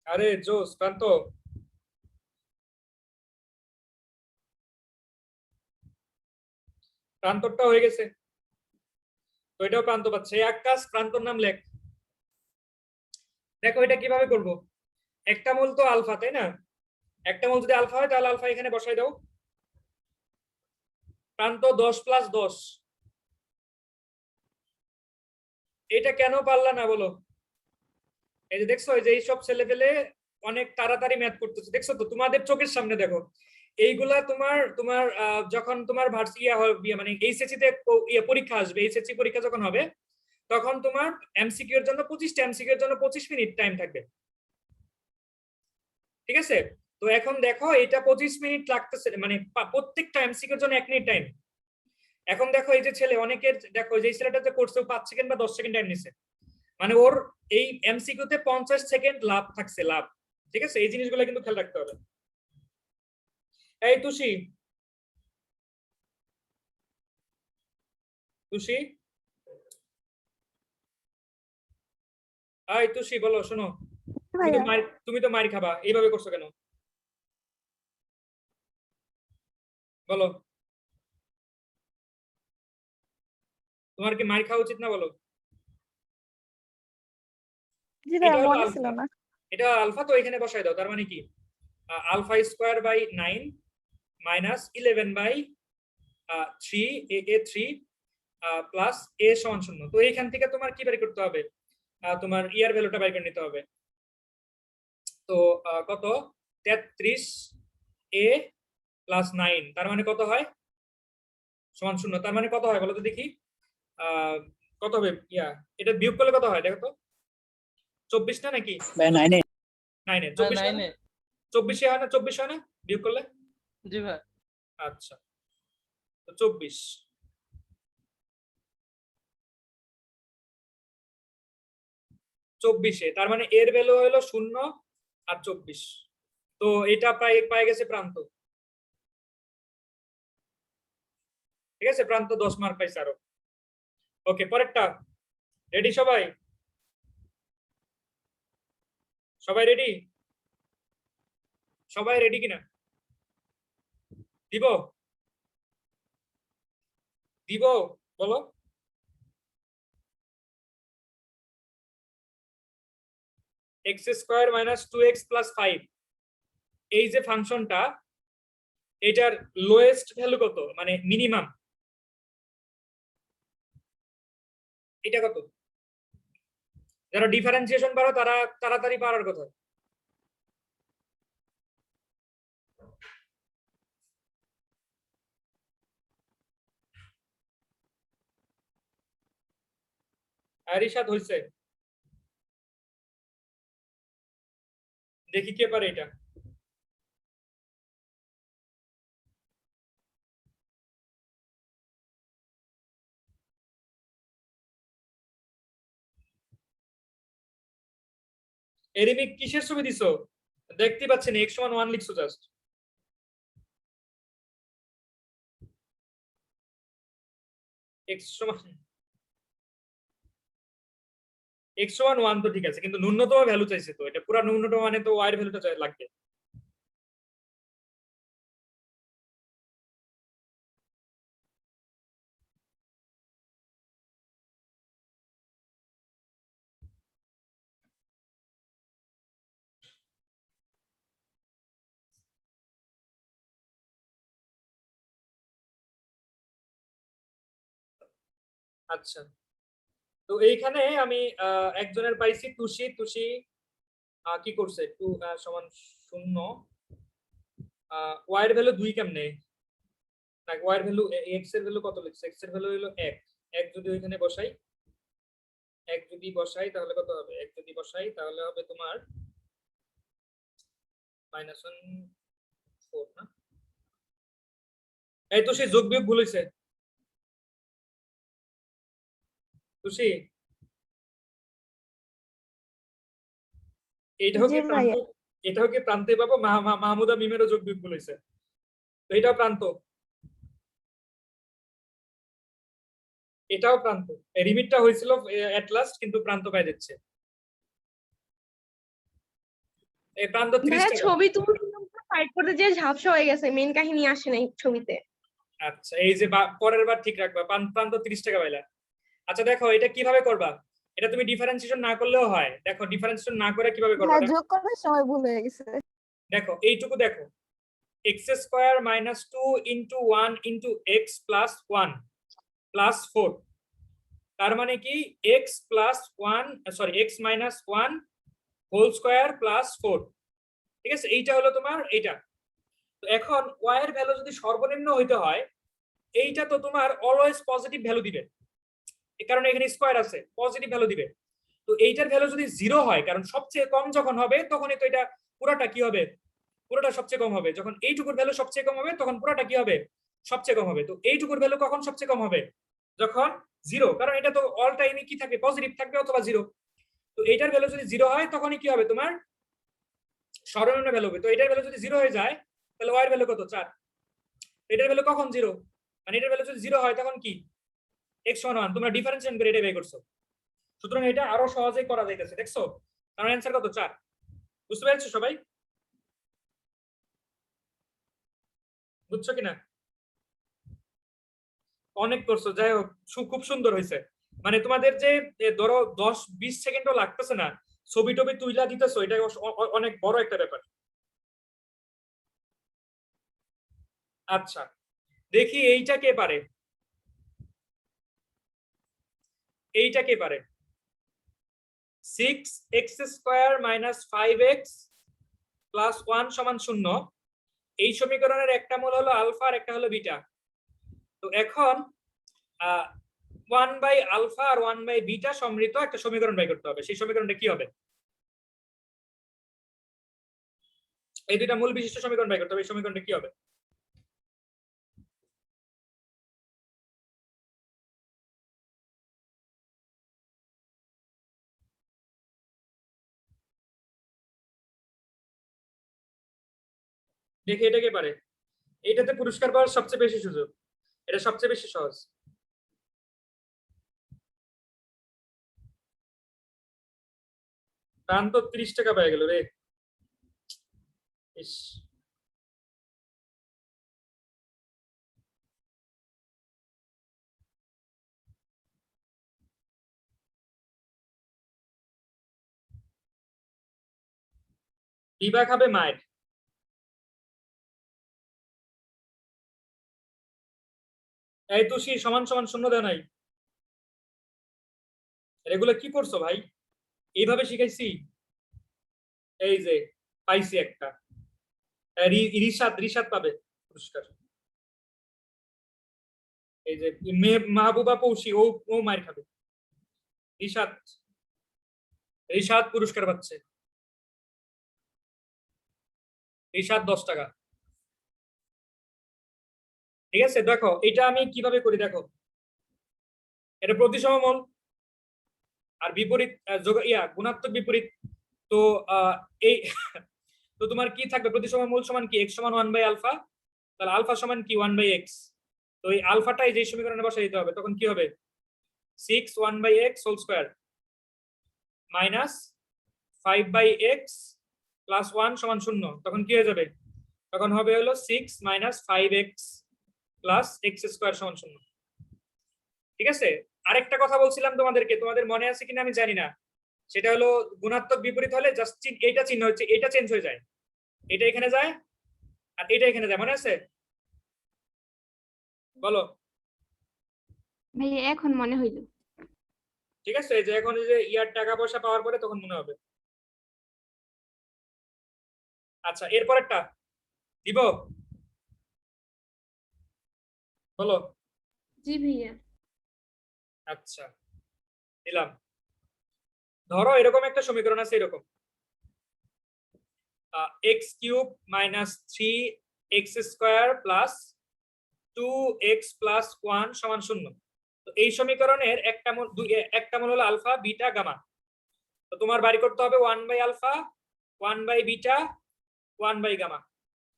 Speaker 1: আরে জোস প্রান্ত। প্রান্তটা হয়ে গেছে, তো এটাও প্রান্ত পাচ্ছে। এক কাজ, প্রান্তর নাম লেখ। দেখো এটা কিভাবে করব, একটা মূল তো আলফা, তাই না? একটা মূল যদি আলফা হয় তাহলে আলফা এখানে বসাই দাও। প্রান্ত 10 প্লাস 10। এটা কেন পারলা না বলো? এই যে দেখছো, এই যে এইসব ছেলে পেলে অনেক তাড়াতাড়ি ম্যাথ করতেছে, দেখছো তো, তোমাদের চোখের সামনে দেখো। এইগুলা তোমার তোমার যখন তোমার মানে এইচএসসি তে পরীক্ষা আসবে, এইচএসসি পরীক্ষা যখন হবে, তখন তোমার এমসিকিউ এর জন্য 25টা এমসিকিউ এর জন্য 25 মিনিট টাইম থাকবে। ঠিক আছে, তো এখন দেখো এটা 25 মিনিট লাগতেছে, মানে প্রত্যেকটা এমসিকিউ এর জন্য 1 মিনিট টাইম। এখন দেখো এই যে ছেলে, অনেকের দেখো যে ছেলেটা যে করছে 5 সেকেন্ড বা 10 সেকেন্ড টাইম নিছে, মানে ওর এই এমসিকিউ তে 50 সেকেন্ড লাভ থাকছে, লাভ। ঠিক আছে, এই জিনিসগুলো কিন্তু খেয়াল রাখতে হবে। এই তুষি, তুষি, এই তুষি বলো, শোনো, তুমি তো মার খাবা, এইভাবে করছো কেন বলো? তোমার কি মার খাওয়া উচিত না বলো?
Speaker 3: জি
Speaker 1: এটা
Speaker 3: ভাইয়া,
Speaker 1: হলো
Speaker 3: মনে ছিল
Speaker 1: আলফা,
Speaker 3: না।
Speaker 1: এটা আলফা, তো এখানে বসাই দাও। তার মানে কি, alpha square by 9 minus 11 by 3 a 3 plus a সমান 0। তো এইখান থেকে তোমার কি বের করতে হবে, তোমার ইয়ার ভ্যালুটা বের করে নিতে হবে। তো কত, 33 এ প্লাস 9, তার মানে কত হয়, সমান 0। তার মানে কত হয় বলো তো দেখি, কত হবে ইয়া, এটা বিয়োগ করলে কত হয় দেখো তো, 24 না নাকি?
Speaker 8: ভাই 9 এ
Speaker 1: 9 এ 24 হয় না? 24 হয় না, 24 হয় না বিয়োগ করলে?
Speaker 8: জি ভাই।
Speaker 1: আচ্ছা, তো 24, 24 তার মানে এর ভ্যালু হলো 0 আর 24। তো এটা পাই গেছে প্রান্ত। ঠিক আছে, প্রান্ত 10 মার্ক পাইছে আরো। ওকে, পরেরটা। রেডি সবাই? সবাই রেডি? সবাই রেডি কিনা? দিব দিব বলো। X square minus 2x plus 5, এই যে ফাংশনটা, এটার লোয়েস্ট ভ্যালু কত, মানে মিনিমাম, এটা কত? যারা ডিফারেন্সিয়েশন পারো তারা তাড়াতাড়ি পারার কথা। আরিশাদ হইছে? দেখি কে পারে এটা। এরিমিক কিসের ছবি দিছো? দেখতে পাচ্ছি না, x সমান 1 লিখছো জাস্ট। x সমান 1 তো ঠিক আছে, কিন্তু ন্যূনতম ভ্যালু চাইছে, তো এটা পুরো ন্যূনতম মানে তো y এর ভ্যালুটা লাগবে। আচ্ছা, তো এইখানে আমি একজনের পাইছি, তুষি। তুষি কি করছে, 2 সমান 0, y এর ভ্যালু 2 কেমনে, না y এর ভ্যালু, x এর ভ্যালু কত লিখছে, x এর ভ্যালু হলো 1। 1 যদি ওইখানে বসাই, 1 যদি বসাই তাহলে কত হবে, 1 যদি বসাই তাহলে হবে তোমার -1/4 না? এই তো সেই যোগ বিয়োগ ভুল হইছে। তুষি, এইটাও কি প্রান্ত, এটাও কি প্রান্তে পাবো? মাহমুদা মিমেরও যোগ বিয়োগ ভুল হইছে, তো এটাও প্রান্ত, এটাও প্রান্ত। রিমিটটা হয়েছিল এট লাস্ট, কিন্তু প্রান্ত পাই যাচ্ছে। এই প্রান্ত 30
Speaker 9: ভাইয়া
Speaker 1: টাকা।
Speaker 9: ছবি তুলে ফাইট করতে যে ঝাপসা হয়ে গেছে, মেন কাহিনী আসে নাই ছবিতে।
Speaker 1: আচ্ছা, এই যে পরের বার ঠিক রাখবা, প্রান্ত 30 টাকা পাইলা। আচ্ছা দেখো এটা কিভাবে করবা, এটা তুমি ডিফারেন্সিয়েশন না করলেও হয়। দেখো ডিফারেন্সিয়েশন না করে কিভাবে করবা,
Speaker 4: হ্যাঁ, যোগ করার সময় ভুল হয়ে গেছে।
Speaker 1: দেখো এইটুকু দেখো, x square minus 2 into 1 into x plus 1 plus 4, তার মানে কি x plus 1, sorry x minus 1 whole square plus 4। ঠিক আছে, এইটা হলো তোমার এইটা। তো এখন y এর ভ্যালু যদি সর্বনিম্ন হইতে হয়, এইটা তো তোমার অলওয়েজ পজিটিভ ভ্যালু দিবে, কারণ এখানে স্কোয়ার আছে, পজিটিভ ভ্যালু দিবে। তো এইটার ভ্যালু যদি 0 হয়, কারণ সবচেয়ে কম যখন হবে তখনই তো এটা পুরোটা কি হবে, পুরোটা সবচেয়ে কম হবে। যখন এইটুকুর ভ্যালু সবচেয়ে কম হবে তখন পুরোটা কি হবে, সবচেয়ে কম হবে। তো এইটুকুর ভ্যালু কখন সবচেয়ে কম হবে, যখন 0, কারণ এটা তো অল টাইমই কি থাকবে, পজিটিভ থাকবে অথবা 0। তো এইটার ভ্যালু যদি 0 হয় তখনই কি হবে, তোমার সর্বনিম্ন ভ্যালু হবে। তো এটার ভ্যালু যদি 0 হয়ে যায় তাহলে y এর ভ্যালু কত, 4। এটার ভ্যালু কখন 0, মানে এটার ভ্যালু যদি 0 হয় তখন কি x সমান 1। তোমরা ডিফারেন্সিয়েশন করে এটা বের করছো, সুতরাং এটা আরো সহজেই করা যাইতেছে। দেখছো, কারণ অ্যানসার কত, 4। বুঝতে পেরেছো সবাই? বুঝছো কিনা? অনেক করছো, যাই হোক খুব সুন্দর হয়েছে। মানে তোমাদের যে ধরো 10-20 সেকেন্ডও লাগতেছে না, ছবি টবি তুইলা দিতেছো, এটা অনেক বড় একটা ব্যাপার। আচ্ছা দেখি এইটা কে পারে, এইটা কে পারে। 6x square minus 5x plus 1 সমান 0, এই সমীকরণের একটা মূল হলো আলফা আর একটা হলো বিটা। তো এখন 1 বাই আলফা আর 1 বাই বিটা সমৃদ্ধ একটা সমীকরণ বাই করতে হবে। সেই সমীকরণটা কি হবে, এই দুইটা মূল বিশিষ্ট সমীকরণ বাই করতে হবে। এই সমীকরণটা কি হবে? দেখি এটা কে পারে। এইটাতে পুরস্কার পাওয়ার সবচেয়ে বেশি সুযোগ। এটা সবচেয়ে বেশি সহজ। টান তো 30 টাকা পেয়ে গেল রে। ইস, বিভা খাবে মায়ের। এই তুষি সমান সমান শূন্য দেয় নাই, এগুলো কি করছো ভাই? এইভাবে শিখাইছি। এই যে পাইছি একটা, রিশাদ রিশাদ পাবে পুরস্কার। এই যে মাহবুবা পৌষি, ও ও মার খাবে। রিশাদ রিশাদ পুরস্কার পাচ্ছে। রিশাদ 10 টাকা। ঠিক আছে, দেখো এটা আমি কিভাবে করি দেখো। এটা প্রতিসম মূল আর বিপরীত গুণাত্মক বিপরীত। তো এই তো তোমার কি থাকবে, প্রতিসম মূল সমান কি, x সমান 1 বাই আলফা, তাহলে আলফা সমান কি 1 বাই x। তো এই আলফাটাই যে সমীকরণে বসাই দিতে হবে, তখন কি হবে 6 1 by x whole square minus 5 by x plus 1 সমান 0। তখন কি হয়ে যাবে, তখন হবে হলো 6 minus 5x plus x square সমান 0। ঠিক আছে, আরেকটা কথা বলছিলাম তোমাদেরকে, তোমাদের মনে আছে কিনা আমি জানি না, সেটা হলো গুণাত্মক বিপরীত হলে জাস্ট এইটা চিহ্ন হচ্ছে, এটা চেঞ্জ হয়ে যায়, এটা এখানে যায় আর এটা এখানে যায়, মনে আছে? বলো।
Speaker 2: ভাইয়া এখন মনে হইলো।
Speaker 1: ঠিক আছে, এই যে এখন এই যে ইয়ার টাকা পয়সা পাওয়ার পরে তখন মনে হবে। আচ্ছা, এরপরেরটা দিব, বলো।
Speaker 2: জি ভাইয়া।
Speaker 1: আচ্ছা দিলাম। ধরো এরকম একটা সমীকরণ আছে, এরকম x cube minus 3x square plus 2x plus 1 সমান 0। তো এই সমীকরণের একটা মূল হলো আলফা বিটা গামা। তো তোমার বাড়ি করতে হবে 1 by alpha 1 by beta 1 by gamma,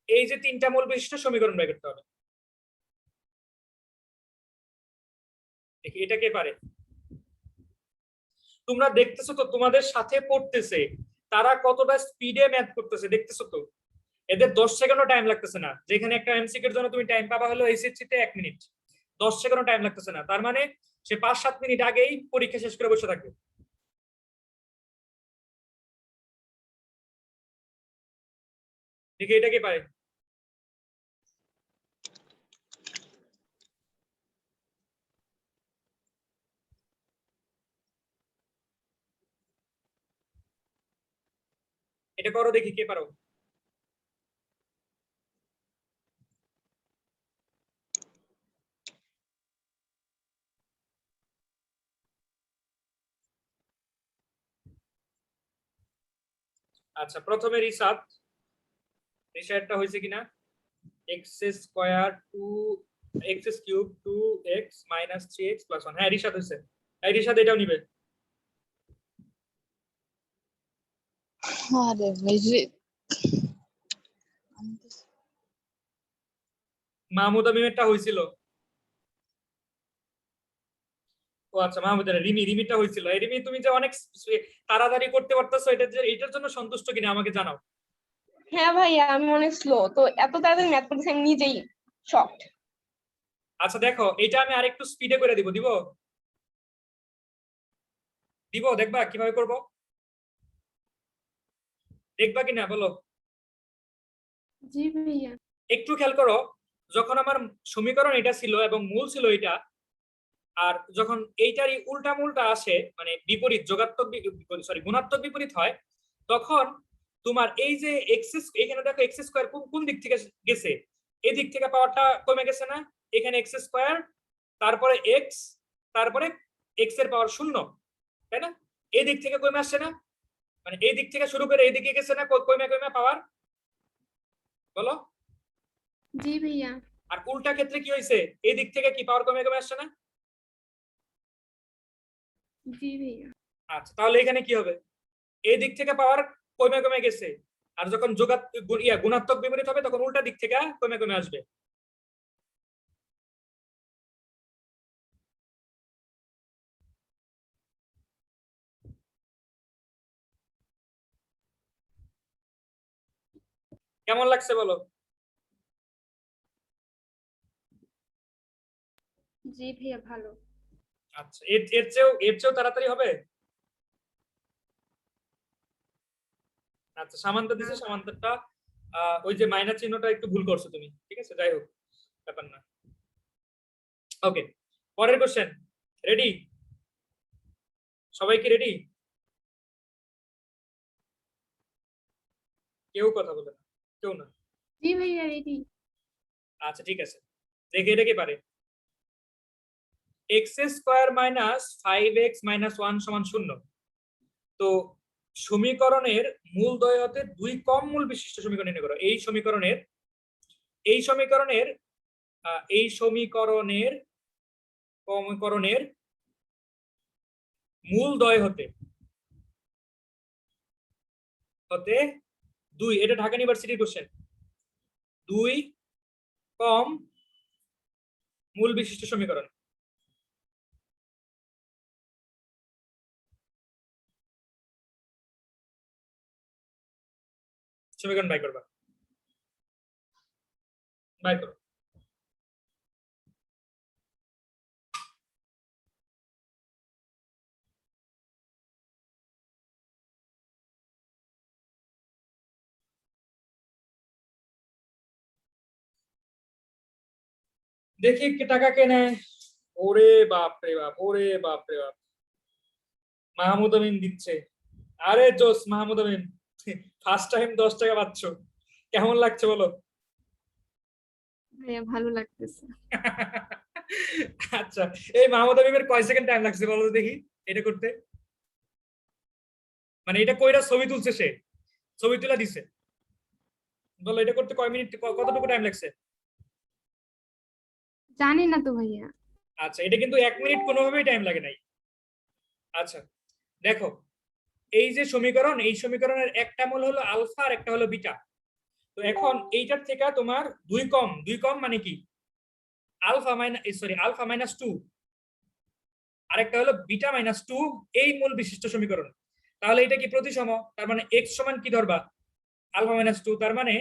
Speaker 1: এই যে তিনটা মূল বিশিষ্ট সমীকরণ বের করতে হবে। দেখি এটা কে পারে। তোমরা দেখতেছো তো, তোমাদের সাথে পড়তেছে তারা কতটা স্পিডে ম্যাথ করতেছে, দেখতেছো তো। এদের 10 সেকেন্ডও টাইম লাগতেছে না, যেখানে একটা এমসিকিউর জন্য তুমি টাইম পাবা হলো এইচএসসি তে 1 মিনিট, 10 সেকেন্ডও টাইম লাগতেছে না। তার মানে সে 5-7 মিনিট আগেই পরীক্ষা শেষ করে বসে থাকবে। দেখি এটা কি পারে। এটা করো, দেখি কে পারো। আচ্ছা, প্রথমে রিসার্টটা হয়েছে কিনা, x square 2x cube 2x minus 3x plus 1। হ্যাঁ রিসার্ট হয়েছে, এই রিসার্ট এটাও নিবে।
Speaker 3: আরে ভাই রে,
Speaker 1: মাহমুদা মিমেরটা হয়েছিল। ও আচ্ছা, মাহমুদা রিমিটা হয়েছিল। এই রিমি, তুমি যে অনেক তাড়াতাড়ি করতে পারতেছো, এটার জন্য সন্তুষ্ট কিনা আমাকে জানাও।
Speaker 9: হ্যাঁ ভাইয়া, আমি অনেক স্লো, তো এত তাড়াতাড়ি ম্যাথ করতেছি আমি নিজেই শকড।
Speaker 1: আচ্ছা দেখো, এটা আমি আরেকটু স্পিডে করে দিব দিব দিব দেখবা কিভাবে করব, দেখবা কিনা বলো।
Speaker 2: জি ভাইয়া।
Speaker 1: একটু খেয়াল করো, যখন আমার সমীকরণ এটা ছিল এবং মূল ছিল এটা, আর যখন এইটারই উল্টা মূলটা আসে, মানে বিপরীত যোগাত্মক সরি গুণাত্মক বিপরীত হয়, তখন তোমার এই যে এখানে দেখো এক্স স্কোয়ার কোন দিক থেকে গেছে, এই দিক থেকে পাওয়ারটা কমে গেছে না। এখানে এক্স স্কোয়ার, তারপরে এক্স, তারপরে এক্স এর পাওয়ার 0, তাই না? এই দিক থেকে কমে আসছে না, মানে এই দিক থেকে শুরু করে এই দিকে গেছে না, কমে কমে পাওয়ার, বলো।
Speaker 2: জি ভাইয়া।
Speaker 1: আর উল্টা ক্ষেত্রে কি হয়েছে, এই দিক থেকে কি পাওয়ার কমে কমে আসছে না।
Speaker 2: জি ভাইয়া।
Speaker 1: আচ্ছা, তাহলে এখানে কি হবে, এই দিক থেকে পাওয়ার কমে কমে গেছে, আর যখন গুণাত্মক বিপরীত হবে তখন উল্টা দিক থেকে কমে কমে আসবে। কেমন লাগছে বলো?
Speaker 2: জি ভাইয়া ভালো।
Speaker 1: আচ্ছা, এর চেয়েও তাড়াতাড়ি হবে? আচ্ছা, সামান্ত দিছে, সামান্তটা ওই যে মাইনাস চিহ্নটা একটু ভুল করছো তুমি, ঠিক আছে, যাই হোক, ব্যাপার না। ওকে, পরের কোশ্চেন। রেডি? সবাই কি রেডি? কেউ কথা বলে না, কেউ না।
Speaker 2: জি ভাইয়া রেডি।
Speaker 1: আচ্ছা ঠিক আছে, দেখে এটা কি পারে। X square minus 5x minus 1 সমান 0। তো সমীকরণের মূল দ্বয় হতে 2 কম মূল বিশিষ্ট সমীকরণ নির্ণয় করো। এই সমীকরণের মূল দ্বয় হতে 2, এটা ঢাকা ইউনিভার্সিটির কোশ্চেন, 2 কম মূল বিশিষ্ট সমীকরণ। সমীকরণ বাই করবা, বাই করো। দেখি কে টাকা কে নেয়। ওরে বাপ রে বাপ, ওরে বাপ রে বাপ, মাহমুদ আমিন দিচ্ছে। আরে জোস মাহমুদ আমিন, ফার্স্ট টাইম 10 টাকা পাচ্ছ, কেমন লাগছে বলো?
Speaker 2: ভাইয়া ভালো লাগতেছে।
Speaker 1: আচ্ছা, এই মাহমুদ আমিনের কয় সেকেন্ড টাইম লাগছে বলো তো দেখি এটা করতে? মানে এটা কইরা ছবি তুলছে, সে ছবি তুলে দিছে, বলো এটা করতে কয় মিনিট, কতটুকু টাইম লাগছে?
Speaker 2: জানি না তো ভাইয়া।
Speaker 1: আচ্ছা, এটা কিন্তু 1 মিনিট কোনোভাবেই টাইম লাগে নাই। আচ্ছা দেখো, এই যে সমীকরণ, এই সমীকরণের একটা মূল হলো আলফা আর একটা হলো বিটা। তো এখন এইটার থেকে তোমার 2 কম মানে কি? আলফা মাইনাস 2, আরেকটা হলো বিটা মাইনাস 2, এই মূল বিশিষ্ট সমীকরণ। তাহলে এটা কি প্রতিসম? তার মানে x সমান কি ধরবা? আলফা মাইনাস 2, তার মানে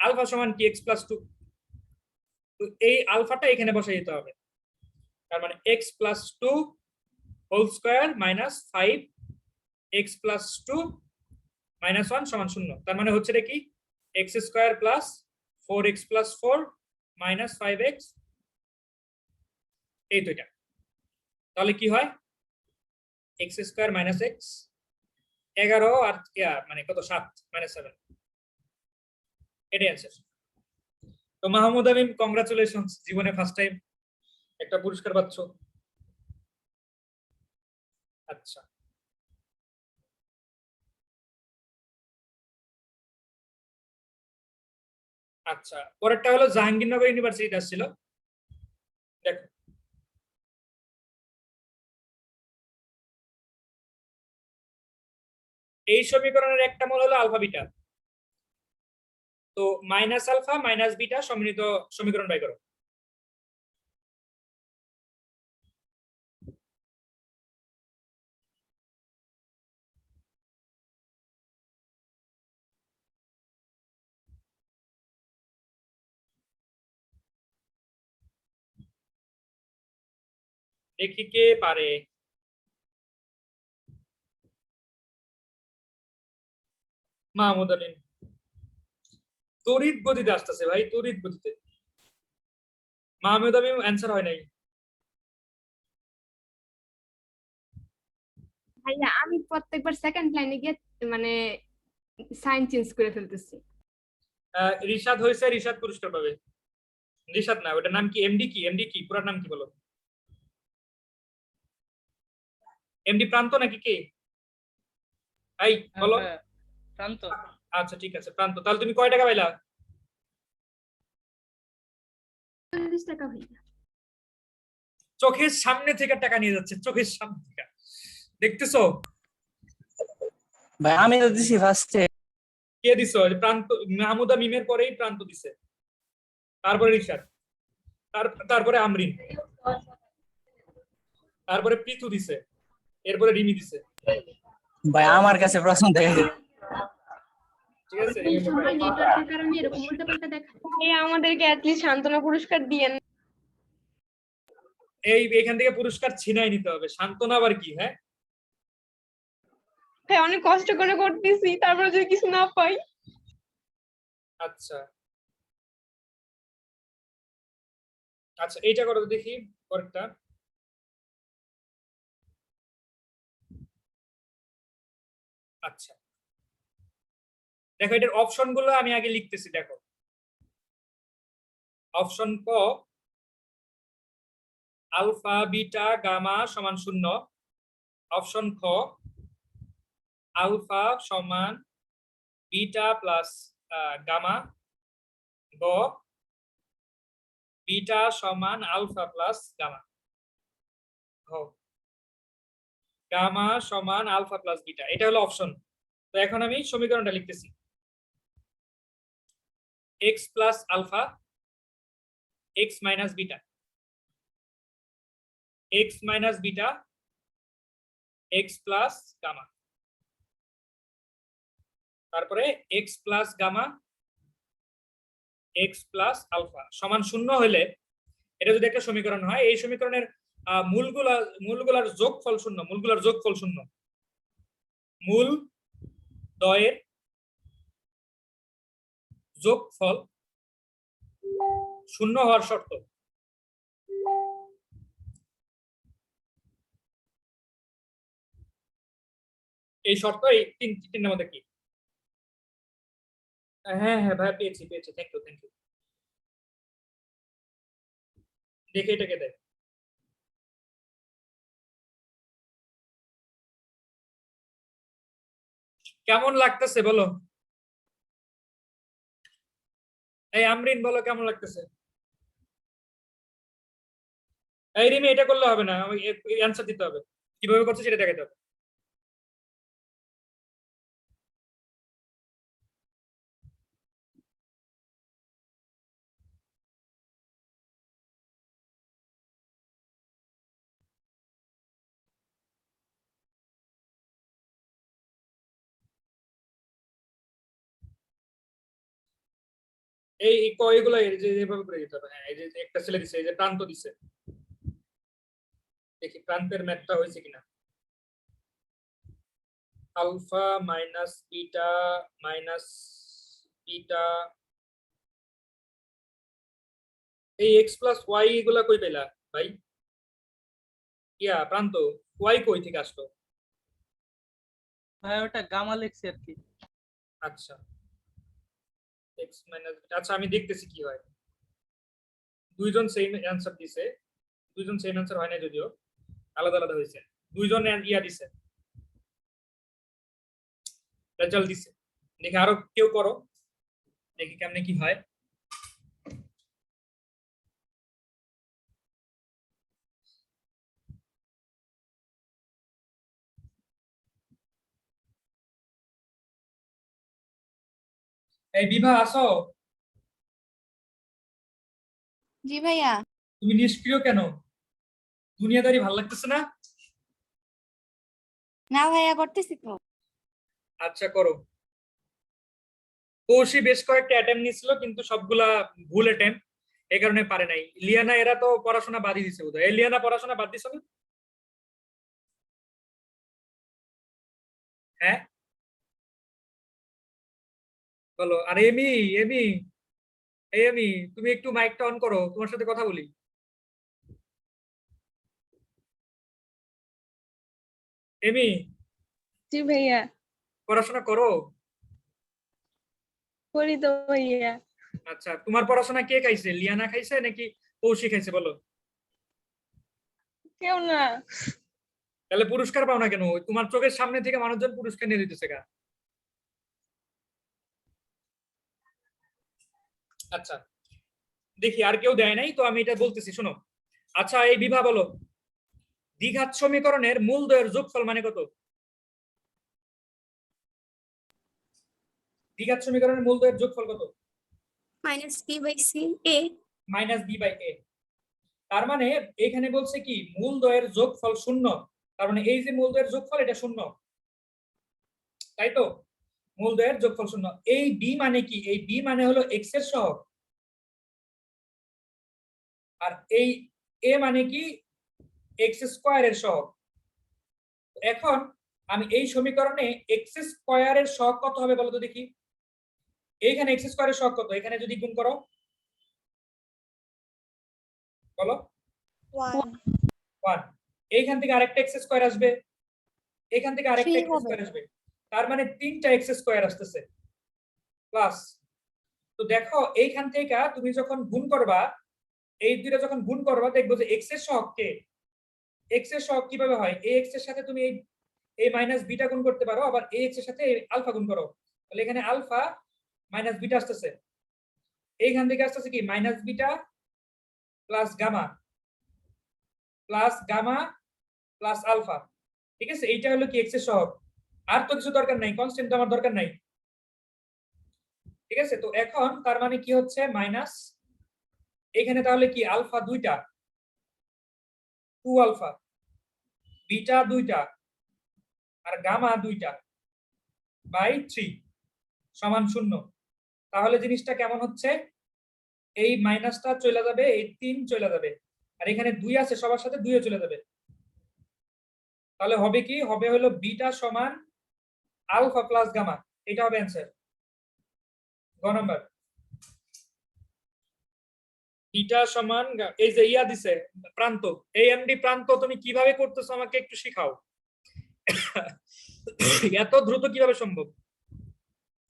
Speaker 1: আলফা সমান কি x প্লাস 2। তো এই আলফাটা এখানে বসাই দিতে হবে, তার মানে x plus 2 whole square minus 5x plus 2 minus 1 সমান 0। তার মানে হচ্ছে এটা কি? x square plus 4x plus 4 minus 5x, এই দুইটা। তাহলে কি হয়? x স্কয়ার মাইনাস x 11 আর মানে কত 7 মাইনাস 7, এটাই অ্যান্সার। তো মাহমুদ আমিন, কংগ্রাচুলেশনস, জীবনে ফার্স্ট টাইম একটা পুরস্কার পাচ্ছ। আচ্ছা, আচ্ছা, পরেরটা হলো জাহাঙ্গীরনগর ইউনিভার্সিটি আসছিল। দেখো, এই সমীকরণের একটা মূল হলো আলফা বিটা। তো মাইনাস আলফা মাইনাস বিটা সম্মিলিত সমীকরণ বাই করো। দেখি কে পারে। মাহমুদ আমিন তড়িৎ গতিতে আসতেছে ভাই, তড়িৎ গতিতে। মাহমুদ আমিন অ্যান্সার হয় নাই।
Speaker 2: ভাইয়া আমি প্রত্যেকবার সেকেন্ড লাইনে গিয়ে মানে সাইন চেঞ্জ করে ফেলতেছি।
Speaker 1: রিশাদ হয়েছে, রিশাদ পুরস্কার পাবে। রিশাদ না, ওটার নাম কি? এমডি কি? এমডি কি পুরো নাম কি বলো? এমডি প্রান্ত নাকি কে? এই বলো।
Speaker 10: প্রান্ত।
Speaker 1: আচ্ছা ঠিক আছে, প্রান্ত। তাহলে তুমি কয় টাকা পাইলা?
Speaker 2: 40 টাকা ভাইয়া।
Speaker 1: চোখের সামনে থেকে টাকা নিয়ে যাচ্ছে, চোখের সামনে থেকে, দেখতেছো?
Speaker 10: ভাই আমি তো দিছি ফার্স্টে।
Speaker 1: কে দিছো? প্রান্ত। মাহমুদা মিমের পরেই প্রান্ত দিছে, তারপরে রিশাদ, তারপরে আমরিন, তারপরে প্রীতু দিছে, এরপরে রিমি দিছে।
Speaker 10: ভাই আমার কাছে প্রশ্ন দেখে
Speaker 1: ঠিক আছে
Speaker 2: এই সময় নেটওয়ার্কের কারণে এরকম উল্টাপাল্টা দেখায়।
Speaker 9: ভাইয়া আমাদেরকে অ্যাটলিস্ট সান্ত্বনা পুরস্কার দিয়েন।
Speaker 1: এই এখান থেকে পুরস্কার ছিনাই নিতে হবে, সান্ত্বনা আবার কি? হ্যাঁ,
Speaker 9: ভাই অনেক কষ্ট করে করতেছি, তারপরে যদি কিছু না পাই।
Speaker 1: আচ্ছা আচ্ছা, এইটা করো তো দেখি পরেরটা। আচ্ছা দেখো, এটার অপশন গুলো আমি আগে লিখতেছি। দেখো, অপশন ক আলফা বিটা গামা সমান 0। অপশন খ আলফা সমান বিটা প্লাস গামা। গ বিটা সমান আলফা প্লাস গামা। ঘ গামা সমান আলফা প্লাস বিটা। এটা হলো অপশন। তো এখন আমি সমীকরণটা লিখতেছি। X plus alpha x minus beta, x minus beta x plus gamma, তারপরে x plus gamma x plus alpha সমান 0 হলে এটা যদি একটা সমীকরণ হয়, এই সমীকরণের মূলগুলার যোগফল 0, মূলগুলার যোগফল 0, মূল দ্বয়ের যোগফল 0 হওয়ার শর্ত। এই শর্ত এই তিনটার মধ্যে কি? হ্যাঁ হ্যাঁ ভাই, পেয়েছি পেয়েছি, থ্যাংক ইউ থ্যাংক ইউ। দেখে এটাকে দেখ। কেমন লাগতেছে বলো? এই আমরিন বলো কেমন লাগতেছে? এই রিমি, এটা করলে হবে না, অ্যান্সার দিতে হবে, কিভাবে করছে সেটা দেখাতে হবে। এই এগুলো এইভাবে করে দিতে হবে। হ্যাঁ, এই যে একটা ছেলে দিছে, এই যে প্রান্ত দিছে, দেখি প্রান্তের ম্যাথটা হয়েছে কিনা। আলফা মাইনাস বিটা এই এক্স প্লাস ওয়াই এগুলা কই পেলা ভাই? ইয়া প্রান্ত ওয়াই কই থেকে আসলো?
Speaker 10: ভাই ওটা গামা লিখছি আর কি।
Speaker 1: আচ্ছা এক্স মাইনাস, আচ্ছা আমি দেখতেছি কি হয়। দুইজন সেম অ্যান্সার দিছে, দুইজন সেম অ্যান্সার হয় না, যদিও আলাদা আলাদা হয়েছে। দুইজন ইয়া দিছে, রেজাল্ট দিছে। দেখি আরো কেউ করো, দেখি কেমনে কি হয়। এই বিভা আসো,
Speaker 3: জি ভাইয়া।
Speaker 1: তুমি নিষ্ক্রিয় কেন? দুনিয়াদারি ভাল লাগতেছে না?
Speaker 3: না ভাইয়া, করতেছি তো।
Speaker 1: আচ্ছা করো। কৌশি বেশ কয়েকটা অ্যাটেম্প নিছিল, কিন্তু সবগুলা ভুল অ্যাটেম্প, এই কারণে পারে নাই। লিয়ানা এরা তো পড়াশোনা বাদই দিছে বোধহয়। এই লিয়ানা পড়াশোনা বাদ দিছো না? হ্যাঁ বলো। আর এমি, এমি এই এমি, তুমি একটু মাইকটা অন করো, তোমার সাথে কথা বলি। এমি,
Speaker 9: জি ভাইয়া,
Speaker 1: পড়াশোনা করো?
Speaker 9: করি তো ভাইয়া।
Speaker 1: আচ্ছা, তোমার পড়াশোনা কে খাইছে? লিয়ানা খাইছে নাকি কৌশি খাইছে বলো?
Speaker 9: কেউ না।
Speaker 1: তাহলে পুরস্কার পাও না কেন? তোমার চোখের সামনে থেকে মানুষজন পুরস্কার নিয়ে দিতেছে গা। আচ্ছা দেখি আর কেউ দেয় নাই, তো আমি এটা বলতেছি শোনো। আচ্ছা এই বিভা বলো, দ্বিঘাত সমীকরণের মূল দ্বয়ের যোগফল মানে কত? দ্বিঘাত সমীকরণের মূল দ্বয়ের যোগফল কত?
Speaker 6: Minus b by c a.
Speaker 1: Minus b by a. তার মানে এখানে বলছে কি মূল দ্বয়ের যোগফল 0, তার মানে এই যে মূল দ্বয়ের যোগফল এটা 0, তাই তো? মূলদ্বয়ের যোগফল শূন্য। এই বি মানে কি? এই বি মানে হলো এক্স এর সহগ, আর এই এ মানে কি? এক্স স্কয়ারের সহগ। এখন আমি এই সমীকরণে এক্স স্কয়ারের সহগ কত হবে বলো তো দেখি। এইখানে এক্স স্কয়ারের সহগ কত? এখানে যদি গুণ করো বলো। 1। এইখান থেকে আরেকটা এক্স স্কয়ার আসবে, এখান থেকে আরেকটা
Speaker 3: 3
Speaker 1: এক্স
Speaker 3: হবে।
Speaker 1: স্কয়ার আসবে, তার মানে 3টা এক্স স্কয়ার আসতেছে প্লাস। তো দেখো এইখান থেকে তুমি যখন গুণ করবা, এই দুইটা যখন গুণ করবা দেখবো যে এক্স এর সহগ কে। এক্স এর সহগ কিভাবে হয়? এই এক্স এর সাথে তুমি এই মাইনাস বিটা গুণ করতে পারো, আবার এই এক্স এর সাথে আলফা গুণ করো, তাহলে এখানে আলফা মাইনাস বিটা আসতেছে, এইখান থেকে আসতেছে কি minus beta plus gamma plus alpha. ঠিক আছে, এইটা হলো কি এক্স এর সহগ। আর তো কিছু দরকার নাই, কনস্ট্যান্ট তো আমার দরকার নাই। ঠিক আছে, তো এখন তার মানে কি হচ্ছে মাইনাস, এখানে তাহলে কি আলফা 2টা, 2 আলফা, বিটা 2টা, আর গামা 2টা বাই 3 সমান 0। তাহলে জিনিসটা কেমন হচ্ছে? এই মাইনাসটা চলে যাবে, এই 3 চলে যাবে, আর এখানে 2 আছে সবার সাথে 2 চলে যাবে। তাহলে হবে কি? হবে হলো বিটা সমান আলফা প্লাস গামা। এটা হবে অ্যান্সার গ নাম্বার। বিটা সমান এই যে ইয়া দিছে প্রান্ত, এই এমডি প্রান্ত তুমি কিভাবে করতেছো আমাকে একটু শেখাও। এত দ্রুত কিভাবে সম্ভব?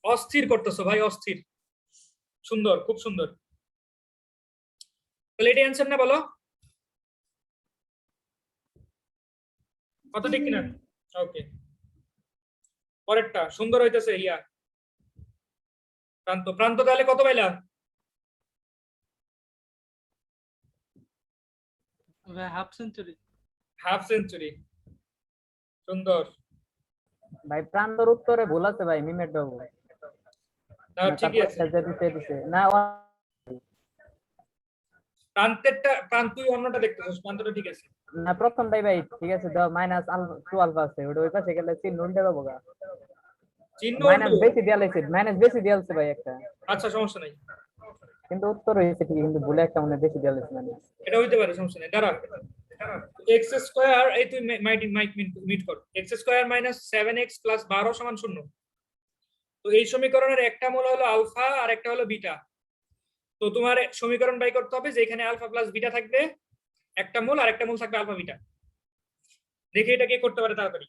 Speaker 1: অস্থির করতেছো ভাই, অস্থির। সুন্দর, খুব সুন্দর। তাহলে এটা অ্যান্সার না বলো? কত ঠিক কিনা? ওকে, পরেরটা সুন্দর হইতেছে। ইয়া প্রান্ত, প্রান্ত তাহলে কত পাইলা?
Speaker 10: ভাই হাফ সেঞ্চুরি।
Speaker 1: হাফ সেঞ্চুরি, সুন্দর।
Speaker 5: ভাই প্রান্তর উত্তরে ভুল আছে ভাই, মিমের বাবু।
Speaker 1: না ঠিকই আছে,
Speaker 5: দিছে না
Speaker 1: প্রান্তেরটা, প্রান্ত তুই অন্যটা দেখতেছিস, প্রান্তটা ঠিক আছে।
Speaker 5: না, প্রথমটাই ভাই ঠিক আছে। দাও মাইনাস আলফা 2 আলফা আছে, ওটা ওই পাশে গেলে চিহ্ন উল্টে যাবো গা।
Speaker 1: চিহ্ন
Speaker 5: মাইনাস
Speaker 1: উল্টো।
Speaker 5: বেশি দেওয়া লাগছে, মাইনাস বেশি দেওয়া লাগছে ভাই একটা,
Speaker 1: আচ্ছা সমস্যা নাই,
Speaker 5: কিন্তু উত্তর হয়েছে ঠিক, কিন্তু ভুলে একটা মনে বেশি দেওয়া লাগছে মাইনাস।
Speaker 1: এটা হইতে পারে, সমস্যা নাই। দাঁড়া, এক্স স্কয়ার, এই তুই মাইক মিট কর। X square minus 7x plus 12 সমান 0। তো এই সমীকরণের একটা মূল হলো আলফা আর একটা হলো বিটা। তো তোমার সমীকরণ বাই করতে হবে যে এখানে আলফা প্লাস বিটা থাকবে একটা মূল, আর একটা মূল থাকবে আলফা বিটা। দেখে এটা কে করতে পারে তাড়াতাড়ি।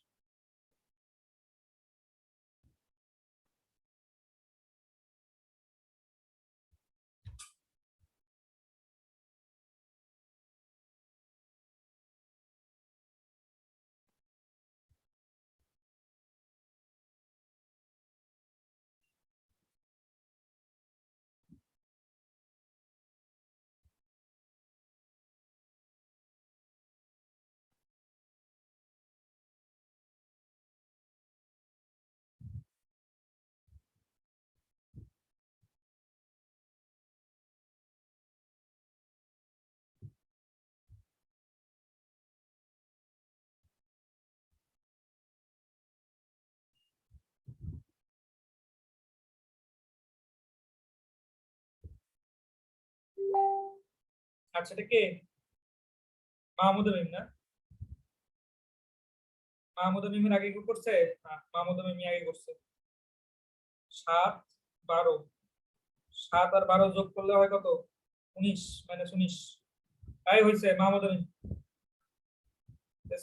Speaker 1: আচ্ছা, এটা কে? মাহমুদ মিম না? মাহমুদ মিমের আগে করছে? হ্যাঁ, মাহমুদ মিমি আগে করছে। 7 12, 7 আর 12 যোগ করলে হয় কত? 19 মাইনাস 19। তাই হইছে মাহমুদ মিম।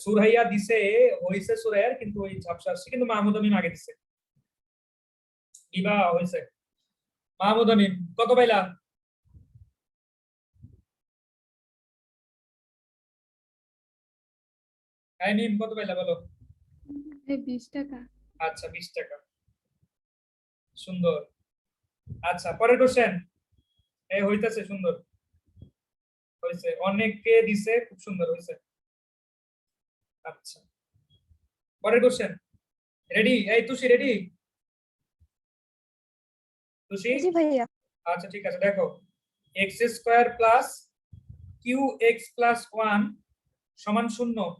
Speaker 1: সুরাইয়া দিছে, হইছে সুরাইয়ার, কিন্তু ওই ঝাপসা আসছে, কিন্তু মাহমুদ মিম আগে দিছে। কিবা হইছে। মাহমুদ মিম কত পাইলা? হ্যাঁ মিম কত পাইলা বলো?
Speaker 2: 20 টাকা।
Speaker 1: আচ্ছা 20 টাকা, সুন্দর। আচ্ছা পরের কোশ্চেন। এই হইতাছে, সুন্দর হইছে, অনেককে দিছে, খুব সুন্দর হইছে। আচ্ছা পরের কোশ্চেন। রেডি? এই তুষি রেডি? তুষি?
Speaker 4: জি ভাইয়া।
Speaker 1: আচ্ছা ঠিক আছে, দেখো x square plus q x plus 1 সমান 0।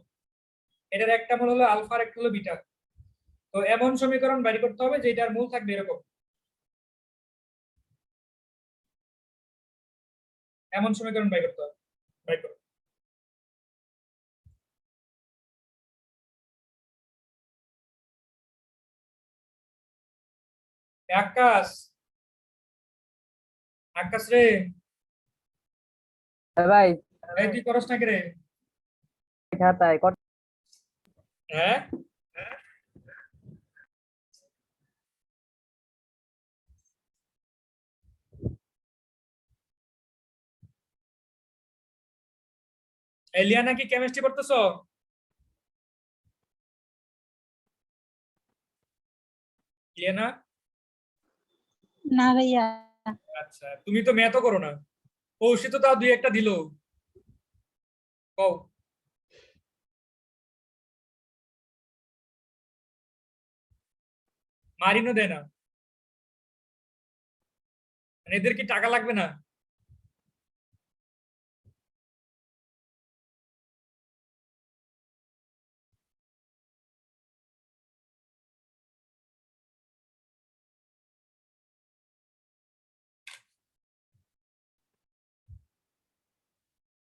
Speaker 1: এটার একটা মূল হলো আলফা আর একটা হলো বিটা। তো এমন সমীকরণ বের করতে হবে যেটার মূল থাকবে এরকম, এমন সমীকরণ বের করতে হবে। বের করো। আকাশ, আকাশ রে,
Speaker 5: ভাই
Speaker 1: এই তুই করস না রে?
Speaker 5: খাতায়
Speaker 1: হ্যাঁ, এলিয়ানা কি কেমিস্ট্রি পড়তেছো? এলিয়ানা,
Speaker 4: না ভাইয়া
Speaker 1: আচ্ছা তুমি তো ম্যাথও করো না। কৌশি তো তাও দুই একটা দিল। কও। মারিনও দেয় না, মানে এদের কি টাকা লাগবে না?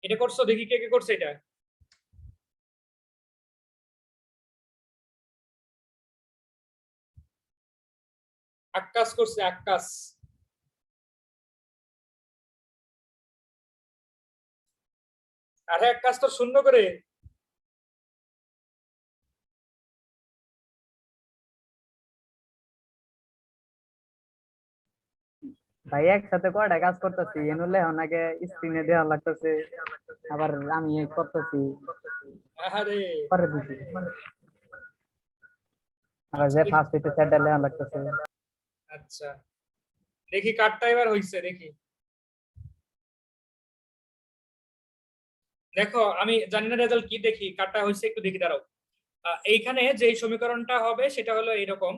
Speaker 1: এটা করছো দেখি, কে কে করছে এটা? আকাশ করছে, আকাশ। আরে আকাশ তো শূন্য করে।
Speaker 5: ভাই একসাথে কয়টা কাজ করতেছি এনুলে ওনাকে স্ক্রিনে দেওয়া লাগতেছে, আবার আমি করতেছি
Speaker 1: আরে
Speaker 5: পরে দিছি, আবার যে ফার্স্ট হইতে সেটা লেওয়া লাগতেছে।
Speaker 1: আচ্ছা, দেখি কার্ডটা এবার হইছে দেখি। দেখো আমি জানি না রেজাল্ট কি, দেখি কার্ডটা হইছে একটু দেখি, দাঁড়াও। এইখানে যে সমীকরণটা হবে সেটা হলো এইরকম।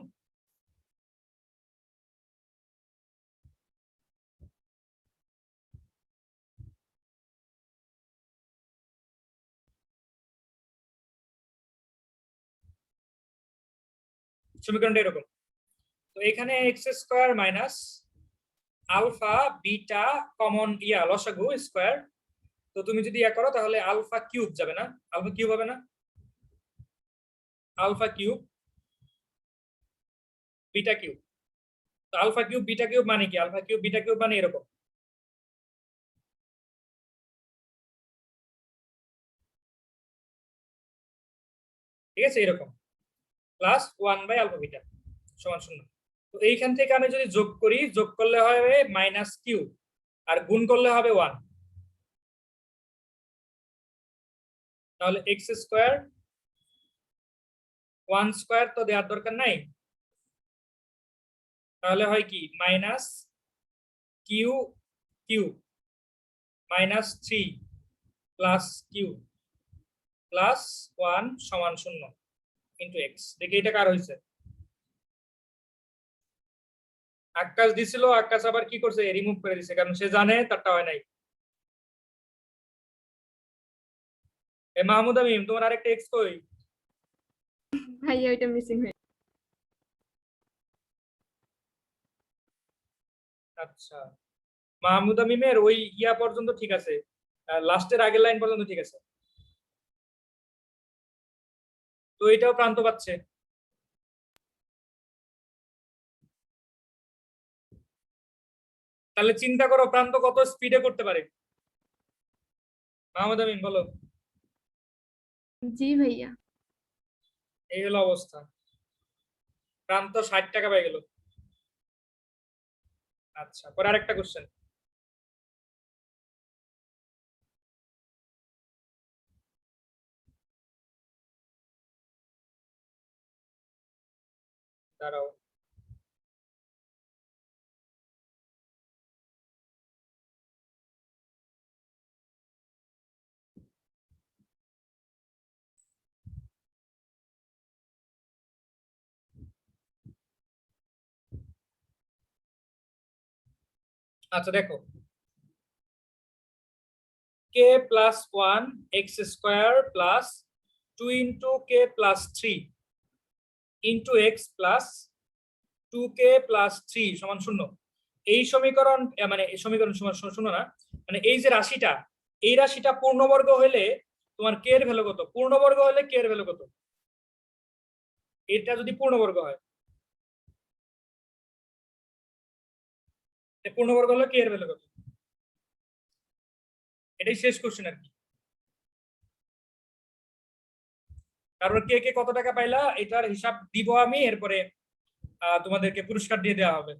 Speaker 1: সমীকরণটা এরকম। তো এখানে x square minus alpha beta common লসাগু স্কোয়ার। তো তুমি যদি ইয়া করো তাহলে আলফা কিউব যাবে না? আলফা কিউব হবে না? Alpha cube beta cube. তো আলফা কিউব বিটা কিউব মানে কি? আলফা কিউব বিটা কিউব মানে এরকম। ঠিক আছে, এরকম প্লাস 1/আলফা বিটা সমান 0। তো এইখান থেকে আমি যদি যোগ করি, যোগ করলে হবে মাইনাস কিউব, আর গুণ করলে হবে 1। তাহলে এক্স স্কোয়ার 1 স্কোয়ার তো দেওয়ার দরকার নাই, তাহলে হয় কি minus q q minus 3 plus q plus 1 সমান 0 ইন্টু এক্স। দেখি এটা কার হয়েছে? আকাশ দিছিল, আকাশ আবার কি করছে, রিমুভ করে দিছে, কারণ সে জানে তারটা হয় নাই। এ মাহমুদ আমিম, তোমার আরেকটা এক্স কই?
Speaker 2: ভাইয়া ওইটা মিসিং হয়ে
Speaker 1: আচ্ছা, মাহমুদ আমিমের ওই ইয়া পর্যন্ত ঠিক আছে, লাস্টের আগের লাইন পর্যন্ত ঠিক আছে, তো এটাও প্রান্ত পাচ্ছে। তাহলে চিন্তা করো প্রান্ত কত স্পিডে করতে পারে। মাহমুদ আমিন বলো।
Speaker 2: জি ভাইয়া।
Speaker 1: এই হলো অবস্থা, প্রান্ত 60 টাকা পেয়ে গেল। আচ্ছা, পরে আরেকটা কোশ্চেন। দাঁড়াও, আচ্ছা দেখো, k plus 1 x square plus 2 into k plus 3 into x plus 2k plus 3 সমান 0। এই সমীকরণ মানে এই সমীকরণ সমান 0 না, মানে এই যে রাশিটা, এই রাশিটা পূর্ণবর্গ হলে তোমার k এর ভ্যালু কত? পূর্ণবর্গ হলে k এর ভ্যালু কত? এটা যদি পূর্ণবর্গ হয়, পূর্ণবর্গ হলে k এর ভ্যালু কত? এটাই শেষ কোশ্চেন আর কি। তারপর কে কে কত টাকা পাইলা এটার হিসাব দিব আমি, এরপরে তোমাদেরকে পুরস্কার দিয়ে দেওয়া হবে।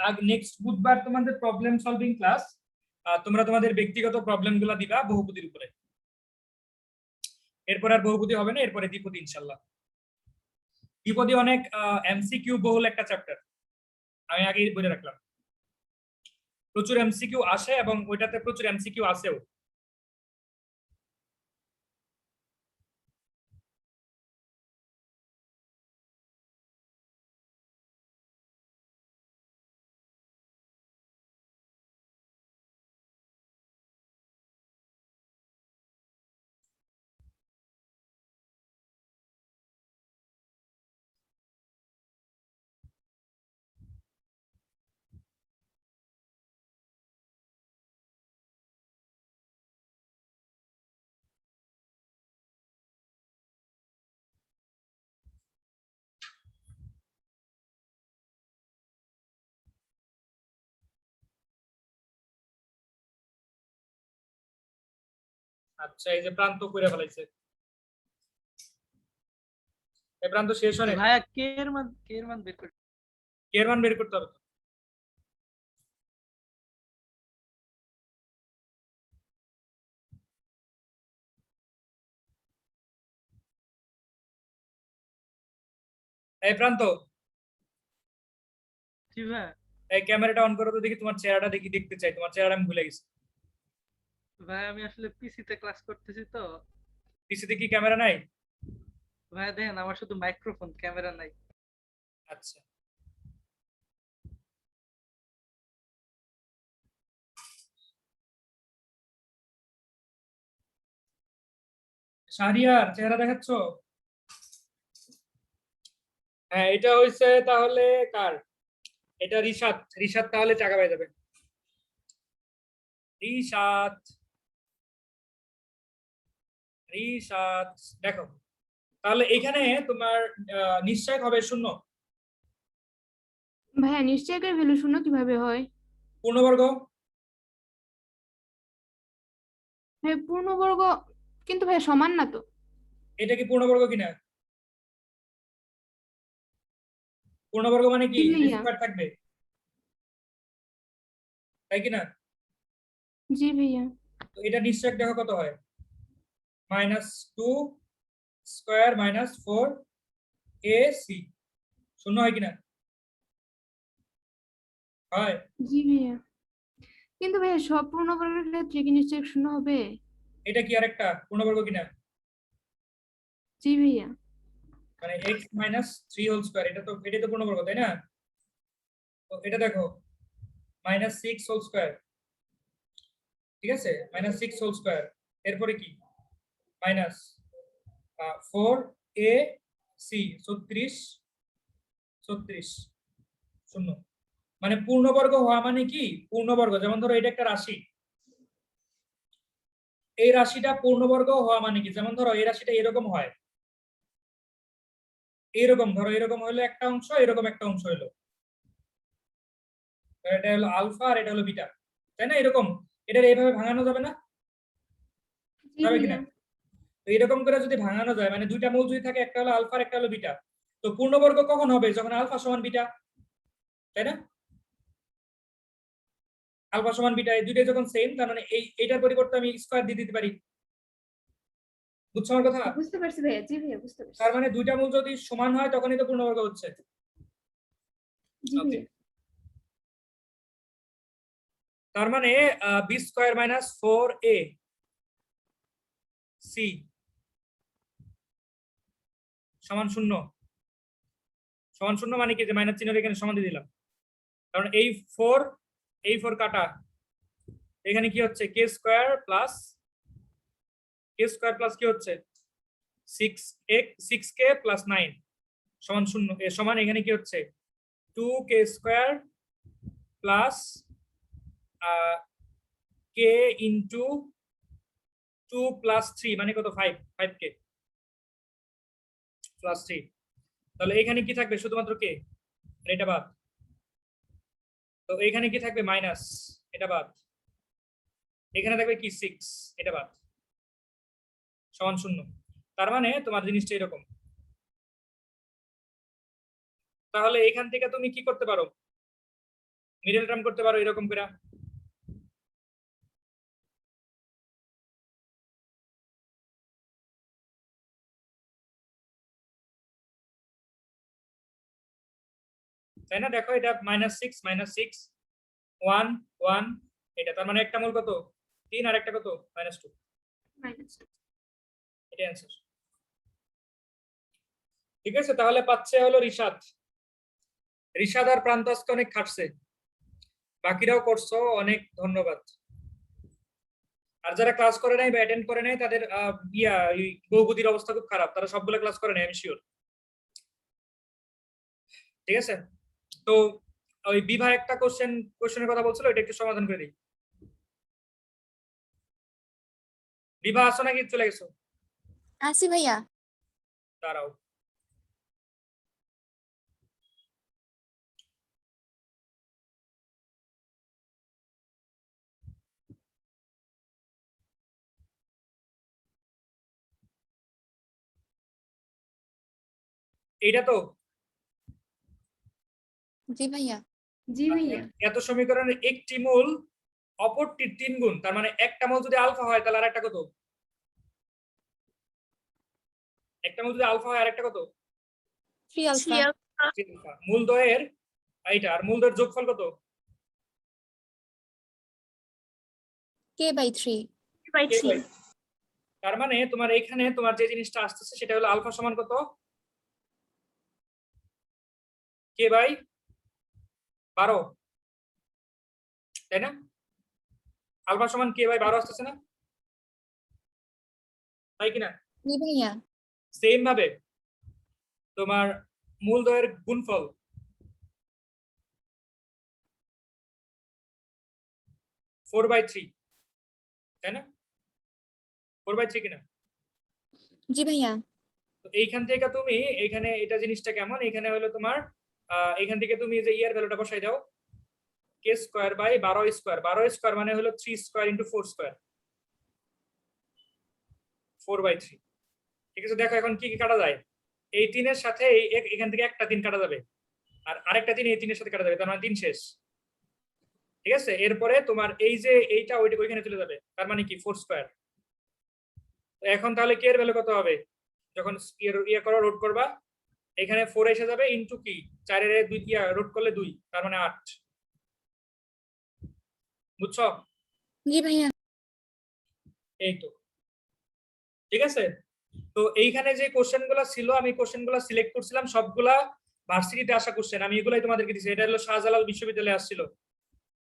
Speaker 1: আর নেক্সট বুধবার তোমাদের প্রবলেম সলভিং ক্লাস, তোমরা তোমাদের ব্যক্তিগত প্রবলেমগুলো দিবা বহুপদীর উপরে। এরপর আর বহুপদী হবে না, এরপরে দ্বিপদী ইনশাআল্লাহ। দ্বিপদী অনেক এমসিকিউ বহুল একটা চ্যাপ্টার, আমি আগেই বলে রাখলাম। প্রচুর এমসিকিউ আসে এবং ওইটাতে প্রচুর এমসিকিউ আসেও। আচ্ছা, এই যে প্রান্ত করে ফেলাইছে, এই প্রান্ত শেষ হয় না,
Speaker 10: ভাইয়া কে এর মান বের করতে
Speaker 1: কে এর মান বের করতে হবে। এই প্রান্ত,
Speaker 10: জি ভাইয়া।
Speaker 1: এই ক্যামেরাটা অন করো তো দেখি, তোমার চেহারাটা দেখি, দেখতে চাই তোমার চেহারা, আমি ভুলে গেছি।
Speaker 10: ভাই আমি আসলে পিসি তে ক্লাস করতেছি তো।
Speaker 1: পিসিতে কি ক্যামেরা নাই?
Speaker 10: ভাইয়া দেখেন আমার শুধু মাইক্রোফোন, ক্যামেরা নাই।
Speaker 1: আচ্ছা, শাহরিয়ার চেহারা দেখাচ্ছ? হ্যাঁ, এটা হইছে তাহলে কার? এটা রিশাদ। রিশাদ তাহলে টাকা পেয়ে যাবে। রিশাদ, রিশাদ দেখো, তাহলে এখানে তোমার নিশ্চয় হবে 0।
Speaker 2: ভাইয়া নিশ্চয়কের ভ্যালু 0 কিভাবে হয়?
Speaker 1: পূর্ণবর্গ।
Speaker 2: ভাই পূর্ণবর্গ কিন্তু ভাই সমান না তো।
Speaker 1: এটা কি পূর্ণবর্গ কিনা? পূর্ণবর্গ মানে কি
Speaker 2: জি ভাইয়া।
Speaker 1: স্কয়ার থাকবে, তাই কিনা?
Speaker 2: জি ভাইয়া।
Speaker 1: তো এটা নিশ্চয় দেখো কত হয়, -2 স্কয়ার -4 AC, 0 হয় কিনা? হয়।
Speaker 2: জি ভাইয়া, কিন্তু ভাইয়া সব পূর্ণবর্গের ক্ষেত্রে কি নিশ্চয় 0 হবে?
Speaker 1: এটা কি আরেকটা পূর্ণবর্গ কিনা?
Speaker 2: জি ভাইয়া।
Speaker 1: মানে x - 3 হোল স্কয়ার, এটা তো এটাই তো পূর্ণবর্গ, তাই না? তো এটা দেখো -6 হোল স্কয়ার, ঠিক আছে, -6 হোল স্কয়ার, এরপরে কি -4AC 36 36 0। মানে পূর্ণবর্গ হওয়া মানে কি, পূর্ণবর্গ যেমন ধরো এটা একটা রাশি, এই রাশিটা পূর্ণবর্গ হওয়া মানে কি, যেমন ধরো এই রাশিটা এরকম হয়, এইরকম ধরো, এরকম হলো একটা অংশ, এরকম একটা অংশ হলো, এটা হলো আলফা আর এটা হলো বিটা, তাই না? এরকম এটা এইভাবে ভাঙানো যাবে না,
Speaker 2: জি
Speaker 1: যাবে
Speaker 2: ভাইয়া।
Speaker 1: কিনা? তো এরকম করে যদি ভাঙানো যায়, মানে দুইটা মূল যদি থাকে, একটা হলো আলফা আর একটা হলো বিটা, তো পূর্ণবর্গ কখন হবে? যখন আলফা সমান বিটা, তাই না? আলফা সমান বিটা এই দুইটাই যখন সেম, তার মানে এইটার পরিবর্তে আমি স্কয়ার দিয়ে দিতে পারি। বুঝছো আমার কথা?
Speaker 2: বুঝতে পারছি ভাইয়া। জি ভাইয়া, বুঝতে পারছি।
Speaker 1: তার মানে দুইটা মূল যদি সমান হয় তখনই তো পূর্ণবর্গ হচ্ছে।
Speaker 2: জি
Speaker 1: ওকে,
Speaker 2: ভাইয়া।
Speaker 1: তার মানে B square minus 4a C সমান 0 সমান 0 মানে কি যে মাইনাস চিহ্ন এখানে সমান দিয়ে দিলাম, কারণ এই 4 কাটা, এখানে কি হচ্ছে কে স্কোয়ার প্লাস কি হচ্ছে 6k প্লাস 9 সমান 0 এ সমান এখানে কি হচ্ছে 2k square plus k into 2 plus 3 মানে কত 5k প্লাস 3। তাহলে এখানে কি থাকবে শুধুমাত্র k, এটা বাদ। তো এখানে কি থাকবে মাইনাস, এটা বাদ। এখানে থাকবে কি 6, এটা বাদ, সমান 0। তার মানে তোমার জিনিসটা এরকম। তাহলে এখান থেকে তুমি কি করতে পারো, মিডল টার্ম করতে পারো এরকম করে। তাই না? দেখো এটা -6 -6 1 1, এটা তার মানে একটা মূল কত 3 আর একটা কত -2,
Speaker 2: -2
Speaker 1: এটা অ্যানসার। ঠিক আছে, তাহলে পাচ্ছে হলো রিশাদ আর প্রান্ত আজকে অনেক খাটছে, বাকিরাও করছো, অনেক ধন্যবাদ। আর যারা ক্লাস করে নাই বা অ্যাটেন্ড করে নাই তাদের বহুপদীর অবস্থা খুব খারাপ, তারা সবগুলো ক্লাস করে নাই আমি শিওর। ঠিক আছে, তো ওই বিভা একটা কোশ্চেনের কথা বলছিল, এটা একটু সমাধান করে দিই। বিভা আসো নাকি চলে গেছো?
Speaker 3: আসি ভাইয়া।
Speaker 1: দাঁড়াও, এইটা তো
Speaker 3: জি ভাইয়া।
Speaker 2: জি ভাইয়া।
Speaker 1: এত সমীকরণের একটি মূল অপরটির 3 গুণ, তার মানে একটা মূল যদি আলফা হয় তাহলে আরেকটা কত? একটা মূল যদি আলফা হয় আরেকটা কত?
Speaker 3: 3 আলফা।
Speaker 1: আলফা। মূলদ্বয়ের এইটা আর মূলদ্বয়ের যোগফল কত?
Speaker 3: k/3।
Speaker 1: তার মানে তোমার এখানে তোমার যে জিনিসটা আসতেছে সেটা হলো আলফা সমান কত? k/12, তাই না? আলফা সমান k/12 আসতেছে না, তাই কিনা?
Speaker 3: জি ভাইয়া।
Speaker 1: সেম ভাবে তোমার মূলদ্বয়ের গুণফল 4/3, তাই না? 4/3 কিনা?
Speaker 3: জি ভাইয়া।
Speaker 1: তো এইখান থেকে তুমি এখানে এটা জিনিসটা কেমন, এখানে হলো তোমার এখান থেকে তুমি যে ইয়ার ভ্যালুটা বসাই দাও, কে স্কোয়ার বাই 12 স্কোয়ার, 12 স্কোয়ার মানে হলো 3 স্কোয়ার ইন্টু 4 স্কোয়ার, 4/3। ঠিক আছে, দেখো এখন কি কি কাটা যায়, এই 3 এর সাথে এখান থেকে একটা 3 কাটা যাবে, আর আরেকটা 3 এই 3 এর সাথে কাটা যাবে, তার মানে 3 শেষ। ঠিক আছে, এরপরে তোমার এই যে এইটা ওইখানে চলে যাবে, তার মানে কি 4 স্কোয়ার। এখন তাহলে কে এর ভ্যালু কত হবে, যখন ইয়ে করো রোড করবা, এখানে 4 এসে যাবে ইনটু কি 4 এর 2 রোড করলে 2, তার মানে 8। বুঝছো?
Speaker 3: জি ভাইয়া।
Speaker 1: এই তো, ঠিক আছে। তো এইখানে যে কোশ্চেন গুলা ছিল, আমি কোশ্চেন গুলা সিলেক্ট করছিলাম, সবগুলা ভার্সিটিতে আসা কোশ্চেন, আমি এগুলাই তোমাদেরকে দিচ্ছি। এটা হলো শাহজালাল বিশ্ববিদ্যালয়ে আসছিল,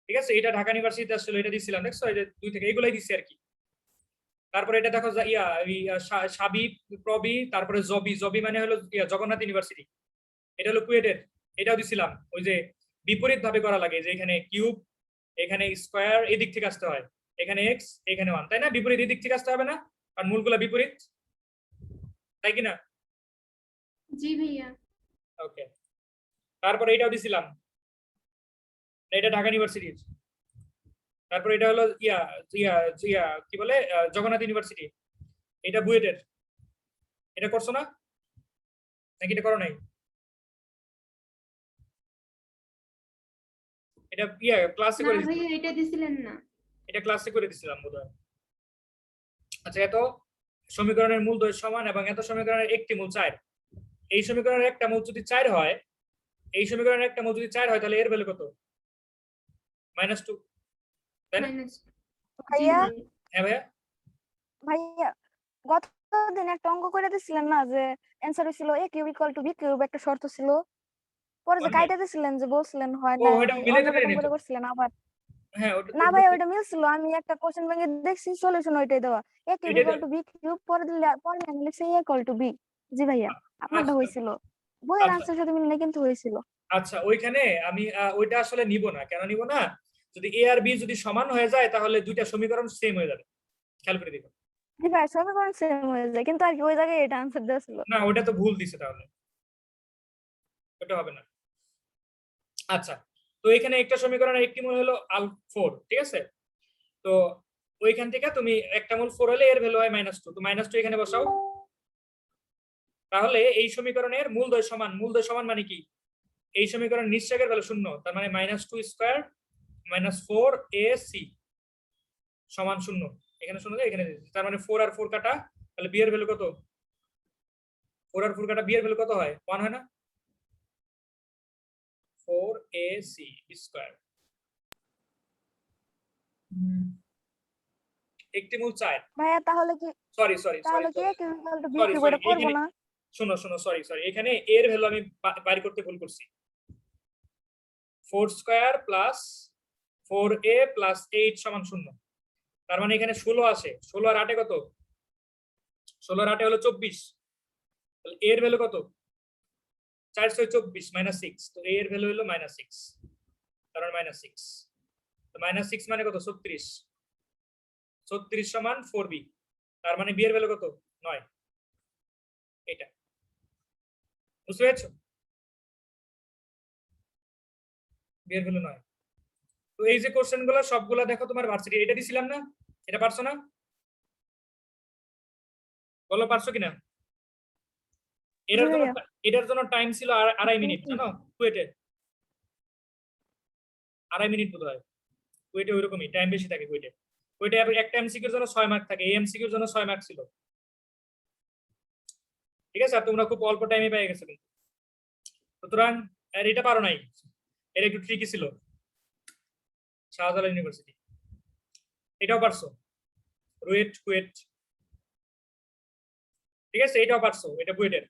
Speaker 1: ঠিক আছে, এটা ঢাকা ইউনিভার্সিটিতে আসছিল, এটা দিছিলাম, দেখছো এই যে 2 থেকে এগুলাই দিচ্ছি আর কি। তারপরে এটা দেখো সাবি প্রবি, তারপরে জবি মানে হলো জগন্নাথ ইউনিভার্সিটি, এটা হলো কুয়েটের, এটাও দিছিলাম। ওই যে বিপরীত ভাবে করা লাগে, যে এখানে কিউব, এখানে স্কোয়ার, এদিক থেকে আসতে হয়, এখানে এক্স, এখানে 1, তাই না? বিপরীত এদিক থেকে আসতে হবে না, কারণ মূলগুলা বিপরীত, তাই কিনা?
Speaker 2: জি ভাইয়া।
Speaker 1: ওকে, তারপরে এটাও দিছিলাম, এটা ঢাকা ইউনিভার্সিটির। তারপর এটা হলো কি বলে জগন্নাথ ইউনিভার্সিটি, এটা বুয়েটের। এটা করছো না নাকি এটা করো নাই? এটা ক্লাসে
Speaker 2: না
Speaker 1: করে
Speaker 2: ভাইয়া, এটা দিছিলেন না।
Speaker 1: এটা ক্লাসে করে দিছিলাম বোধহয়। আচ্ছা, এত সমীকরণের মূল দ্বয় সমান এবং এত সমীকরণের একটি মূল 4, এই সমীকরণের একটা মূল যদি 4 হয়, এই সমীকরণের একটা মূল যদি 4 হয়, তাহলে এর ভ্যালু কত? -2। তাই না?
Speaker 2: মাইনাস
Speaker 11: ভাইয়া
Speaker 1: হ্যাঁ ভাইয়া,
Speaker 11: ভাইয়া গত দিন একটা অঙ্ক করে দিছিলেন না যে অ্যান্সার হইছিল a cube equal to b cube, একটা শর্ত ছিল, পরে যে
Speaker 1: কোনটা?
Speaker 11: কাইটা দিছিলেন যে বলছিলেন হয়
Speaker 1: ও
Speaker 11: না,
Speaker 1: ওইটা মিলাইতে
Speaker 11: অন্যরকম
Speaker 1: পারিনি
Speaker 11: করে
Speaker 1: তো।
Speaker 11: করছিলেন আবার।
Speaker 1: হ্যাঁ ওটা
Speaker 11: না ভাই ওইটা মিলছিল, আমি একটা কোশ্চেন ব্যাংকে দেখছি সলিউশন ওইটাই দেওয়া, a কিউব
Speaker 1: এটাই
Speaker 11: ইকুয়াল টু b কিউব, পরে দিলে পরে আমি লিখছি a ইকুয়াল টু b। জি ভাইয়া আপনারটা
Speaker 1: আচ্ছা
Speaker 11: হইছিল, বইয়ের
Speaker 1: আচ্ছা
Speaker 11: আনসার সাথে মিলে না কিন্তু হইছিল।
Speaker 1: আচ্ছা, ওইখানে আমি ওইটা আসলে নিব না। কেন নিব না? যদি এ আর বি যদি সমান হয়ে যায় তাহলে দুইটা সমীকরণ সেম হয়ে যাবে, খেয়াল করে দেখো।
Speaker 11: জি ভাই সমীকরণ সেম হয়ে যায়, কিন্তু আর কি ওই জায়গায় এটা আনসার দেওয়া ছিল।
Speaker 1: না ওটা তো ভুল দিছে, তাহলে ওটা হবে না। আচ্ছা, তো এখানে একটা সমীকরণের একটি মূল হলো আল 4, ঠিক আছে? তো ওইখান থেকে তুমি একটা মূল 4 হলে এর ভ্যালু হয় -2, তো -2 এখানে বসাও। তাহলে এই সমীকরণের মূলদ্বয় সমান, মূলদ্বয় সমান মানে কি? এই সমীকরণ নিশ্চয়কের ভ্যালু 0, তার মানে -2 স্কয়ার -4ac সমান 0। এখানে 0 দেয়, এখানে দিয়েছি। তার মানে 4 আর 4 কাটা, তাহলে b এর ভ্যালু কত? 4 আর 4 কাটা b এর ভ্যালু কত হয়? 1 হয় না? 4ac স্কয়ার একটি মূল 4।
Speaker 11: ভাইয়া তাহলে কি
Speaker 1: সরি
Speaker 11: তাহলে কি a cube equal to b
Speaker 1: sorry
Speaker 11: cube
Speaker 1: sorry
Speaker 11: এটা করব
Speaker 1: এখানে
Speaker 11: না?
Speaker 1: শোনো শোনো, সরি সরি, এখানে এর ভ্যালু আমি বাইর করতে ভুল করছি। 4 স্কয়ার প্লাস 4a প্লাস 8 সমান 0। তার মানে এখানে 16 আসে। 16 আর 8 কত? 16 আর 8 হলো 24। তাহলে এর ভ্যালু কত? 424 -6, তো এর ভ্যালু হলো -6, তার মানে -6। তো -6 মানে কত? 36। 36 সমান 4b, তার মানে b এর ভ্যালু কত? 9। এটা বুঝতে পেরেছো? b এর ভ্যালু 9। তো এই যে কোশ্চেন গুলো সবগুলা দেখো তোমার ভার্সিটি, এটা দিছিলাম না? এটা পারছো না? বলো পারছো কিনা? এটার জন্য টাইম ছিল 2.5 মিনিট, জানো? কুয়েটে 2.5 মিনিট বোধ হয়। কুয়েটে ওইরকমই টাইম বেশি থাকে কুয়েটে। কুয়েটে একটা এমসিকিউর জন্য 6 মার্ক থাকে, এই এমসিকিউর জন্য 6 মার্ক ছিল। ঠিক আছে, আর তোমরা খুব অল্প টাইমে পেয়ে গেছো কিন্তু। সুতরাং আর এটা পারো নাই, এটা একটু ট্রিকি ছিল। শাহজালাল ইউনিভার্সিটি এটাও পারছো, রুয়েট কুয়েট, ঠিক আছে, এটাও পারছো, এটা বুয়েটের,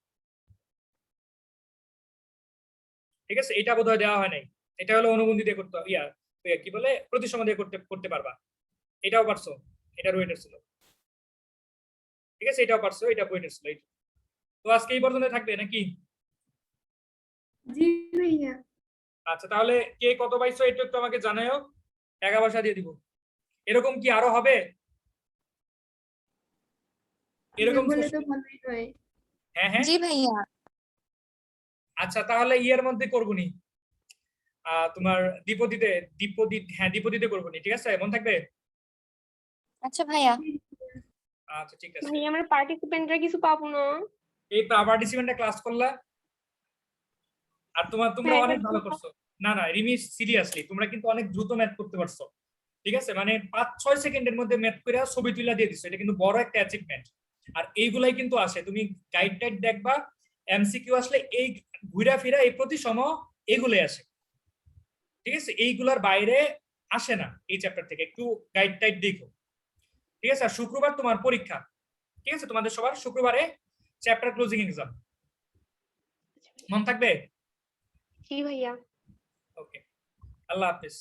Speaker 1: ঠিক আছে। এটা বোধহয় দেওয়া হয় নাই, এটা হলো অনুবন্ধী দিয়ে করতে, কি বলে প্রতিসম দিয়ে করতে পারবা। এটাও পারছো, এটা রুয়েটের ছিল, ঠিক আছে, এটাও পারছো, এটা বুয়েটের ছিল। তো আজকে এই পর্যন্ত থাকবে নাকি?
Speaker 2: জি ভাইয়া।
Speaker 1: আচ্ছা, তাহলে কে কত পাইছো এটা একটু আমাকে জানাও, টাকা পয়সা দিয়ে দিব। এরকম কি আরো হবে? এরকম
Speaker 2: বলে তো ভালোই হয়।
Speaker 1: হ্যাঁ হ্যাঁ,
Speaker 3: জি ভাইয়া।
Speaker 1: আচ্ছা তাহলে ইয়ের মধ্যে করবনি, তোমার দ্বিপদীতে করবনি, ঠিক আছে, মন থাকবে?
Speaker 3: আচ্ছা ভাইয়া।
Speaker 1: আচ্ছা ঠিক আছে।
Speaker 9: ভাই আমরা পার্টিসিপেন্টরা কিছু পাবো না?
Speaker 1: এই পার্টিসিপেন্টটা ক্লাস করলা, আর তোমরা
Speaker 9: হ্যাঁ,
Speaker 1: অনেক
Speaker 9: এবার
Speaker 1: ভালো করছো। না না রিমি, সিরিয়াসলি তোমরা কিন্তু অনেক দ্রুত ম্যাথ করতে পারছো, ঠিক আছে, মানে 5-6 সেকেন্ডের মধ্যে ম্যাথ করে ছবি তুলে দিয়ে দিছো, এটা কিন্তু বড় একটা অ্যাচিভমেন্ট। আর এইগুলাই কিন্তু আসে, তুমি গাইড টাইড দেখবা, এমসিকিউ আসলে এই ঘুরা ফিরা এই প্রতিসম এগুলোই আসে, ঠিক আছে, এইগুলার বাইরে আসে না। এই চ্যাপ্টার থেকে একটু গাইড টাইড দেখো, ঠিক আছে। আর শুক্রবার তোমার পরীক্ষা, ঠিক আছে, তোমাদের সবার শুক্রবারে চ্যাপ্টার ক্লোজিং এক্সাম, মন থাকবে?
Speaker 9: জি ভাইয়া।
Speaker 1: ওকে, আল্লাহ হাফেজ।